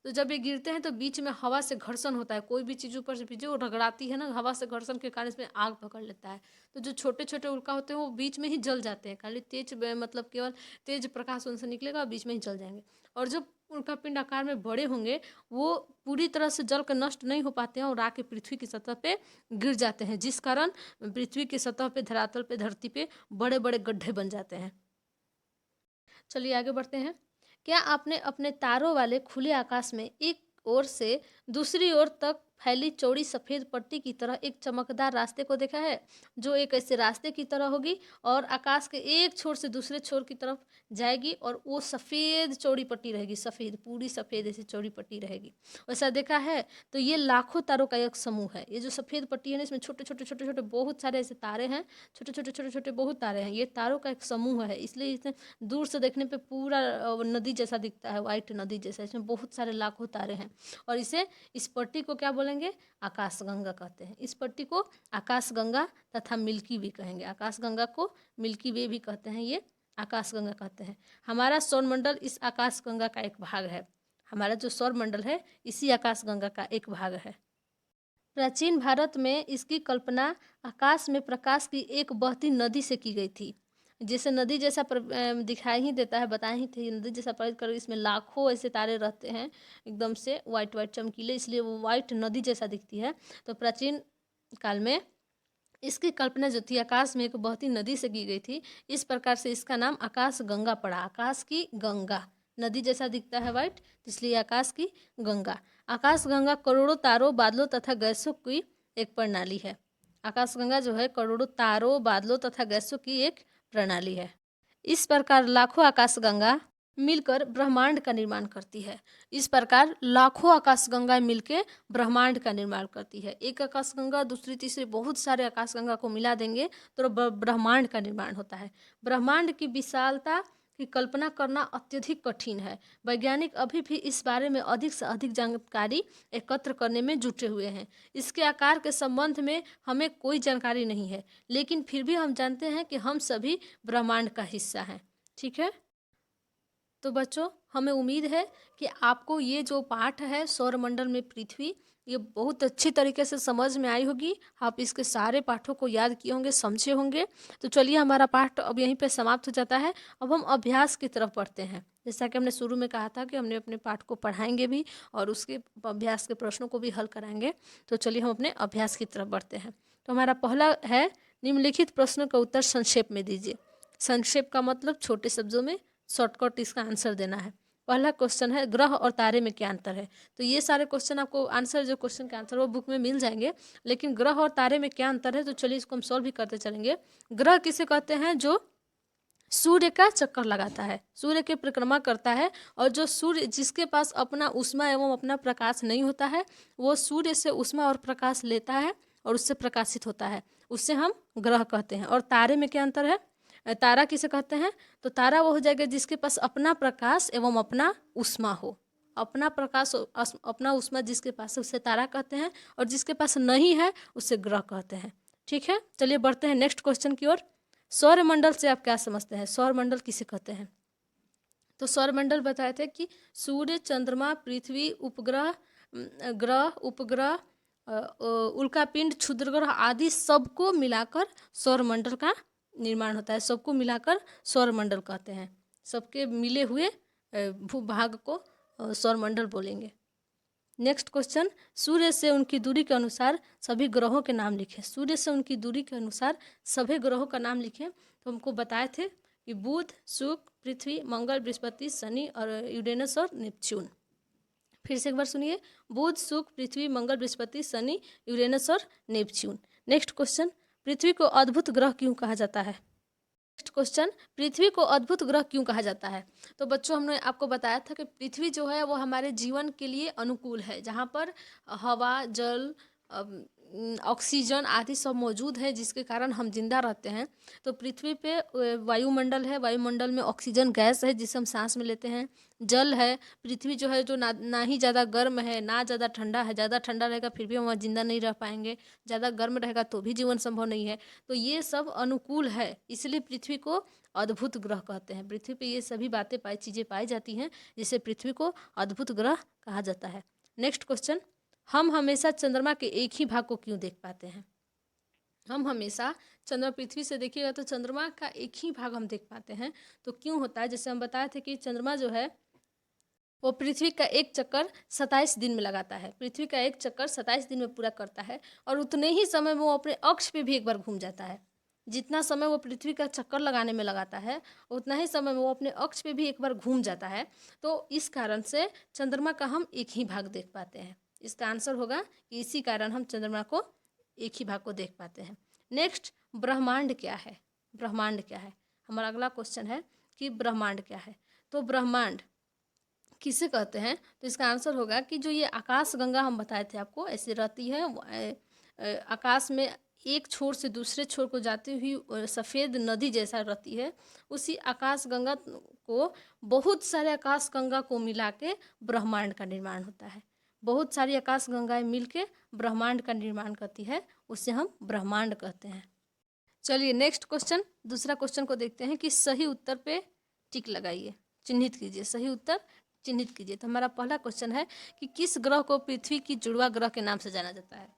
तो जब ये गिरते हैं तो बीच में हवा से घर्षण होता है, कोई भी चीज़ ऊपर से जो रगड़ाती है ना, हवा से घर्षण के कारण इसमें आग पकड़ लेता है। तो जो छोटे छोटे उल्का होते हैं वो बीच में ही जल जाते हैं, खाली मतलब केवल तेज प्रकाश उनसे निकलेगा और बीच में ही जल जाएंगे। और जो उल्का पिंड आकार में बड़े होंगे वो पूरी तरह से जल कर नष्ट नहीं हो पाते हैं और आके पृथ्वी की सतह पे गिर जाते हैं, जिस कारण पृथ्वी की सतह पे, धरातल पे, धरती पे बड़े बड़े गड्ढे बन जाते हैं। चलिए आगे बढ़ते हैं। क्या आपने अपने तारों वाले खुले आकाश में एक ओर से दूसरी ओर तक फैली चौड़ी सफ़ेद पट्टी की तरह एक चमकदार रास्ते को देखा है, जो एक ऐसे रास्ते की तरह होगी और आकाश के एक छोर से दूसरे छोर की तरफ जाएगी और वो सफ़ेद चौड़ी पट्टी रहेगी, सफ़ेद, पूरी सफ़ेद ऐसी चौड़ी पट्टी रहेगी। वैसा देखा है? तो ये लाखों तारों का एक समूह है। ये जो सफ़ेद पट्टी है ना, इसमें छोटे छोटे छोटे छोटे बहुत सारे ऐसे तारे हैं, छोटे छोटे छोटे छोटे बहुत तारे हैं। ये तारों का एक समूह है, इसलिए इसे दूर से देखने पे पूरा नदी जैसा दिखता है, वाइट नदी जैसा। इसमें बहुत सारे लाखों तारे हैं और इस पट्टी को क्या बोलेंगे? आकाशगंगा कहते हैं। इस पट्टी को आकाशगंगा तथा मिल्की वे कहेंगे। आकाशगंगा को मिल्की वे भी कहते हैं, ये आकाशगंगा कहते हैं। हमारा सौरमंडल इस आकाशगंगा का एक भाग है। हमारा जो सौरमंडल है इसी आकाशगंगा का एक भाग है। प्राचीन भारत में इसकी कल्पना आकाश में प्रकाश की एक बहती नदी से की गई थी। जैसे नदी जैसा दिखाई ही देता है, बताए ही थे, नदी जैसा प्रतीत कर, इसमें लाखों ऐसे तारे रहते हैं, एकदम से वाइट वाइट चमकीले, इसलिए वो वाइट नदी जैसा दिखती है। तो प्राचीन काल में इसकी कल्पना जो थी आकाश में एक बहती नदी से की गई थी। इस प्रकार से इसका नाम आकाश गंगा पड़ा। आकाश की गंगा, नदी जैसा दिखता है वाइट, इसलिए आकाश की गंगा। आकाश गंगा करोड़ों तारों, बादलों तथा गैसों की एक प्रणाली है। आकाश गंगा जो है करोड़ों तारों, बादलों तथा गैसों की एक प्रणाली है। इस प्रकार लाखों आकाशगंगा मिलकर ब्रह्मांड का निर्माण करती है। इस प्रकार लाखों आकाशगंगाएं मिलकर ब्रह्मांड का निर्माण करती है। एक आकाशगंगा दूसरी तीसरी बहुत सारे आकाशगंगा को मिला देंगे तो ब्रह्मांड का निर्माण होता है। ब्रह्मांड की विशालता की कल्पना करना अत्यधिक कठिन है। वैज्ञानिक अभी भी इस बारे में अधिक से अधिक जानकारी एकत्र करने में जुटे हुए हैं। इसके आकार के संबंध में हमें कोई जानकारी नहीं है, लेकिन फिर भी हम जानते हैं कि हम सभी ब्रह्मांड का हिस्सा हैं। ठीक है, तो बच्चों हमें उम्मीद है कि आपको ये जो पाठ है सौरमंडल में पृथ्वी, ये बहुत अच्छी तरीके से समझ में आई होगी। आप इसके सारे पाठों को याद किए होंगे, समझे होंगे। तो चलिए हमारा पाठ अब यहीं पे समाप्त हो जाता है। अब हम अभ्यास की तरफ बढ़ते हैं। जैसा कि हमने शुरू में कहा था कि हमने अपने पाठ को पढ़ाएंगे भी और उसके अभ्यास के प्रश्नों को भी हल कराएंगे। तो चलिए हम अपने अभ्यास की तरफ बढ़ते हैं। तो हमारा पहला है, निम्नलिखित प्रश्नों का उत्तर संक्षेप में दीजिए। संक्षेप का मतलब छोटे शब्दों में शॉर्टकट इसका आंसर देना है। पहला क्वेश्चन है, ग्रह और तारे में क्या अंतर है? तो ये सारे क्वेश्चन आपको आंसर, जो क्वेश्चन के आंसर वो बुक में मिल जाएंगे, लेकिन ग्रह और तारे में क्या अंतर है तो चलिए इसको हम सॉल्व भी करते चलेंगे। ग्रह किसे कहते हैं? जो सूर्य का चक्कर लगाता है, सूर्य की परिक्रमा करता है। और जो सूर्य जिसके पास अपना ऊष्मा एवं अपना प्रकाश नहीं होता है, वो सूर्य से ऊष्मा और प्रकाश लेता है और उससे प्रकाशित होता है, उससे हम ग्रह कहते हैं। और तारे में क्या अंतर है? तारा किसे कहते हैं? तो तारा वो हो जाएगा जिसके पास अपना प्रकाश एवं अपना ऊष्मा हो। अपना प्रकाश अपना ऊष्मा जिसके पास है उसे तारा कहते हैं, और जिसके पास नहीं है उसे ग्रह कहते हैं। ठीक है, चलिए बढ़ते हैं नेक्स्ट क्वेश्चन की ओर। सौरमंडल से आप क्या समझते हैं? सौरमंडल किसे कहते हैं? तो सौरमंडल बताए थे कि सूर्य, चंद्रमा, पृथ्वी, उपग्रह, ग्रह, उपग्रह, उल्कापिंड, क्षुद्रग्रह आदि सबको मिलाकर सौरमंडल का निर्माण होता है। सबको मिलाकर सौरमंडल कहते हैं। सबके मिले हुए भूभाग को सौरमंडल बोलेंगे। नेक्स्ट क्वेश्चन, सूर्य से उनकी दूरी के अनुसार सभी ग्रहों के नाम लिखें। सूर्य से उनकी दूरी के अनुसार सभी ग्रहों का नाम लिखें। तो हमको बताए थे कि बुध, शुक्र, पृथ्वी, मंगल, बृहस्पति, शनि और यूरेनस और नेपच्यून। फिर से एक बार सुनिए, बुध, शुक्र, पृथ्वी, मंगल, बृहस्पति, शनि, यूरेनस और नेपच्यून। नेक्स्ट क्वेश्चन, पृथ्वी को अद्भुत ग्रह क्यों कहा जाता है? नेक्स्ट क्वेश्चन, पृथ्वी को अद्भुत ग्रह क्यों कहा जाता है? तो बच्चों, हमने आपको बताया था कि पृथ्वी जो है वो हमारे जीवन के लिए अनुकूल है, जहाँ पर हवा, जल, ऑक्सीजन आदि सब मौजूद है, जिसके कारण हम जिंदा रहते हैं। तो पृथ्वी पे वायुमंडल है, वायुमंडल में ऑक्सीजन गैस है जिसे हम सांस में लेते हैं। जल है, पृथ्वी जो है जो ना ही ज़्यादा गर्म है ना ज़्यादा ठंडा है। ज़्यादा ठंडा रहेगा फिर भी हम वहाँ जिंदा नहीं रह पाएंगे, ज़्यादा गर्म रहेगा तो भी जीवन संभव नहीं है। तो ये सब अनुकूल है, इसलिए पृथ्वी को अद्भुत ग्रह कहते हैं। पृथ्वी पे ये सभी चीज़ें पाई जाती हैं, जिससे पृथ्वी को अद्भुत ग्रह कहा जाता है। नेक्स्ट क्वेश्चन, हम हमेशा चंद्रमा के एक ही भाग को क्यों देख पाते हैं? हम हमेशा चंद्रमा, पृथ्वी से देखिएगा तो चंद्रमा का एक ही भाग हम देख पाते हैं। तो क्यों होता है? जैसे हम बताए थे कि चंद्रमा जो है वो पृथ्वी का एक चक्कर 27 दिन में लगाता है। पृथ्वी का एक चक्कर 27 दिन में पूरा करता है, और उतने ही समय में वो अपने अक्ष पे भी एक बार घूम जाता है। जितना समय वो पृथ्वी का चक्कर लगाने में लगाता है, उतना ही समय में वो अपने अक्ष पे भी एक बार घूम जाता है। तो इस कारण से चंद्रमा का हम एक ही भाग देख पाते हैं। इसका आंसर होगा कि इसी कारण हम चंद्रमा को एक ही भाग को देख पाते हैं। नेक्स्ट, ब्रह्मांड क्या है? ब्रह्मांड क्या है? हमारा अगला क्वेश्चन है कि ब्रह्मांड क्या है। तो ब्रह्मांड किसे कहते हैं? तो इसका आंसर होगा कि जो ये आकाश गंगा हम बताए थे आपको, ऐसे रहती है आकाश में एक छोर से दूसरे छोर को जाती हुई सफ़ेद नदी जैसा रहती है। उसी आकाश गंगा को, बहुत सारे आकाश गंगा को मिला के ब्रह्मांड का निर्माण होता है। बहुत सारी आकाश गंगाएं मिलके ब्रह्मांड का निर्माण करती है, उसे हम ब्रह्मांड कहते हैं। चलिए नेक्स्ट क्वेश्चन, दूसरा क्वेश्चन को देखते हैं कि सही उत्तर पे टिक लगाइए, चिन्हित कीजिए, सही उत्तर चिन्हित कीजिए। तो हमारा पहला क्वेश्चन है कि किस ग्रह को पृथ्वी की जुड़वा ग्रह के नाम से जाना जाता है?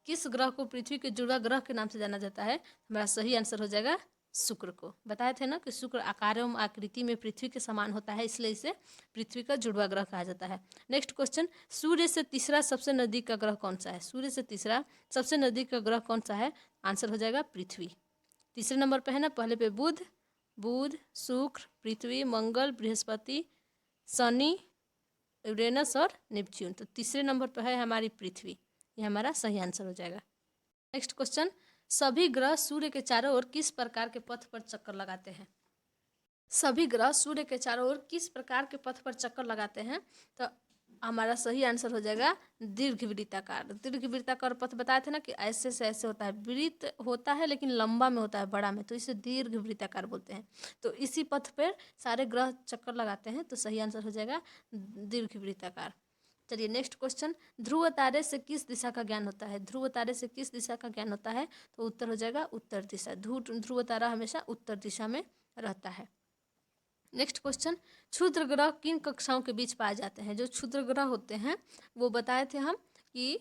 किस ग्रह को पृथ्वी के जुड़वा ग्रह के नाम से जाना जाता है? हमारा सही आंसर हो जाएगा शुक्र को। बताए थे ना कि शुक्र आकार एवं आकृति में पृथ्वी के समान होता है, इसलिए इसे पृथ्वी का जुड़वा ग्रह कहा जाता है। नेक्स्ट क्वेश्चन, सूर्य से तीसरा सबसे नजदीक का ग्रह कौन सा है? सूर्य से तीसरा सबसे नजदीक का ग्रह कौन सा है? आंसर हो जाएगा पृथ्वी। तीसरे नंबर पे है ना, पहले पे बुध, शुक्र, पृथ्वी, मंगल, बृहस्पति, शनि, यूरेनस और नेपच्यून। तो तीसरे नंबर पर है हमारी पृथ्वी, ये हमारा सही आंसर हो जाएगा। नेक्स्ट क्वेश्चन, सभी ग्रह सूर्य के चारों ओर किस प्रकार के पथ पर चक्कर लगाते हैं? सभी ग्रह सूर्य के चारों ओर किस प्रकार के पथ पर चक्कर लगाते हैं? तो हमारा सही आंसर हो जाएगा दीर्घवृत्ताकार। दीर्घवृत्ताकार पथ बताए थे ना कि ऐसे से ऐसे होता है, वृत्त होता है लेकिन लंबा में होता है, बड़ा में, तो इसे दीर्घवृत्ताकार बोलते हैं। तो इसी पथ पर सारे ग्रह चक्कर लगाते हैं, तो सही आंसर हो जाएगा दीर्घवृत्ताकार। चलिए नेक्स्ट क्वेश्चन, ध्रुव तारे से किस दिशा का ज्ञान होता है? ध्रुव तारे से किस दिशा का ज्ञान होता है? तो उत्तर हो जाएगा उत्तर दिशा। ध्रुव तारा हमेशा उत्तर दिशा में रहता है। नेक्स्ट क्वेश्चन, क्षुद्र ग्रह किन कक्षाओं के बीच पाए जाते हैं? जो क्षुद्र ग्रह होते हैं वो बताए थे हम कि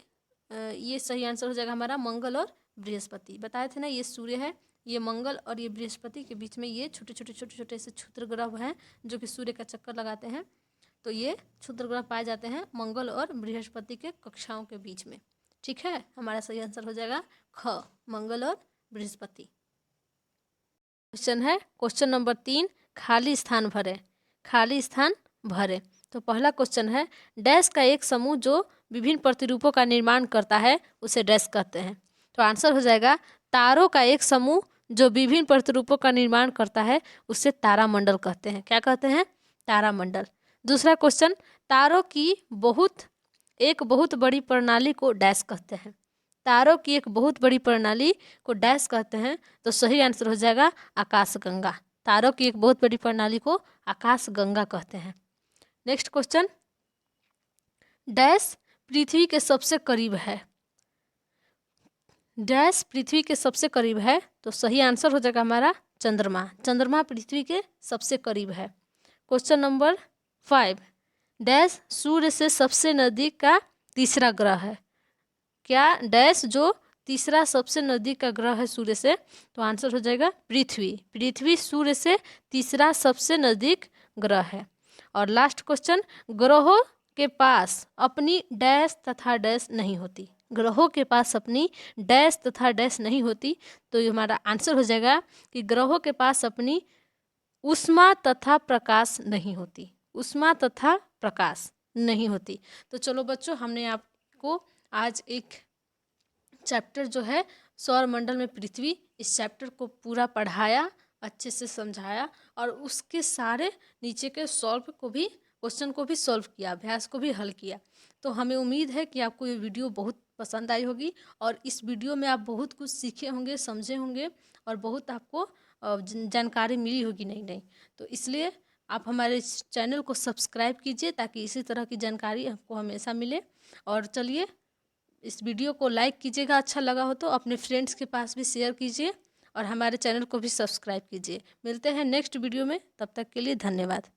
ये सही आंसर हो जाएगा हमारा मंगल और बृहस्पति। बताए थे ना, ये सूर्य है, ये मंगल और ये बृहस्पति के बीच में ये छोटे छोटे से क्षुद्र ग्रह हैं जो कि सूर्य का चक्कर लगाते हैं। तो ये क्षुद्र ग्रह पाए जाते हैं मंगल और बृहस्पति के कक्षाओं के बीच में। ठीक है, हमारा सही आंसर हो जाएगा ख, मंगल और बृहस्पति। क्वेश्चन है क्वेश्चन नंबर 3, खाली स्थान भरें। खाली स्थान भरें। तो पहला क्वेश्चन है, डैश का एक समूह जो विभिन्न प्रतिरूपों का निर्माण करता है उसे डैश कहते हैं। तो आंसर हो जाएगा तारों का एक समूह जो विभिन्न प्रतिरूपों का निर्माण करता है उसे तारामंडल कहते हैं। क्या कहते हैं? तारामंडल। दूसरा क्वेश्चन, तारों की एक बहुत बड़ी प्रणाली को डैश कहते हैं। तारों की एक बहुत बड़ी प्रणाली को डैश कहते हैं। तो सही आंसर हो जाएगा आकाशगंगा। तारों की एक बहुत बड़ी प्रणाली को आकाशगंगा कहते हैं। नेक्स्ट क्वेश्चन, डैश पृथ्वी के सबसे करीब है। डैश पृथ्वी के सबसे करीब है। तो सही आंसर हो जाएगा हमारा चंद्रमा। चंद्रमा पृथ्वी के सबसे करीब है। क्वेश्चन नंबर 5, डैश सूर्य से सबसे नजदीक का तीसरा ग्रह है। क्या डैश जो तीसरा सबसे नजदीक का ग्रह है सूर्य से? तो आंसर हो जाएगा पृथ्वी। पृथ्वी सूर्य से तीसरा सबसे नजदीक ग्रह है। और लास्ट क्वेश्चन, ग्रहों के पास अपनी डैश तथा डैश नहीं होती। ग्रहों के पास अपनी डैश तथा डैश नहीं होती। तो ये हमारा आंसर हो जाएगा कि ग्रहों के पास अपनी ऊष्मा तथा प्रकाश नहीं होती। ऊष्मा तथा प्रकाश नहीं होती। तो चलो बच्चों, हमने आपको आज एक चैप्टर जो है सौरमंडल में पृथ्वी, इस चैप्टर को पूरा पढ़ाया, अच्छे से समझाया और उसके सारे नीचे के क्वेश्चन को भी सॉल्व किया, अभ्यास को भी हल किया। तो हमें उम्मीद है कि आपको ये वीडियो बहुत पसंद आई होगी और इस वीडियो में आप बहुत कुछ सीखे होंगे, समझे होंगे और बहुत आपको जानकारी मिली होगी नई नई। तो इसलिए आप हमारे इस चैनल को सब्सक्राइब कीजिए ताकि इसी तरह की जानकारी आपको हमेशा मिले। और चलिए, इस वीडियो को लाइक कीजिएगा, अच्छा लगा हो तो अपने फ्रेंड्स के पास भी शेयर कीजिए और हमारे चैनल को भी सब्सक्राइब कीजिए। मिलते हैं नेक्स्ट वीडियो में, तब तक के लिए धन्यवाद।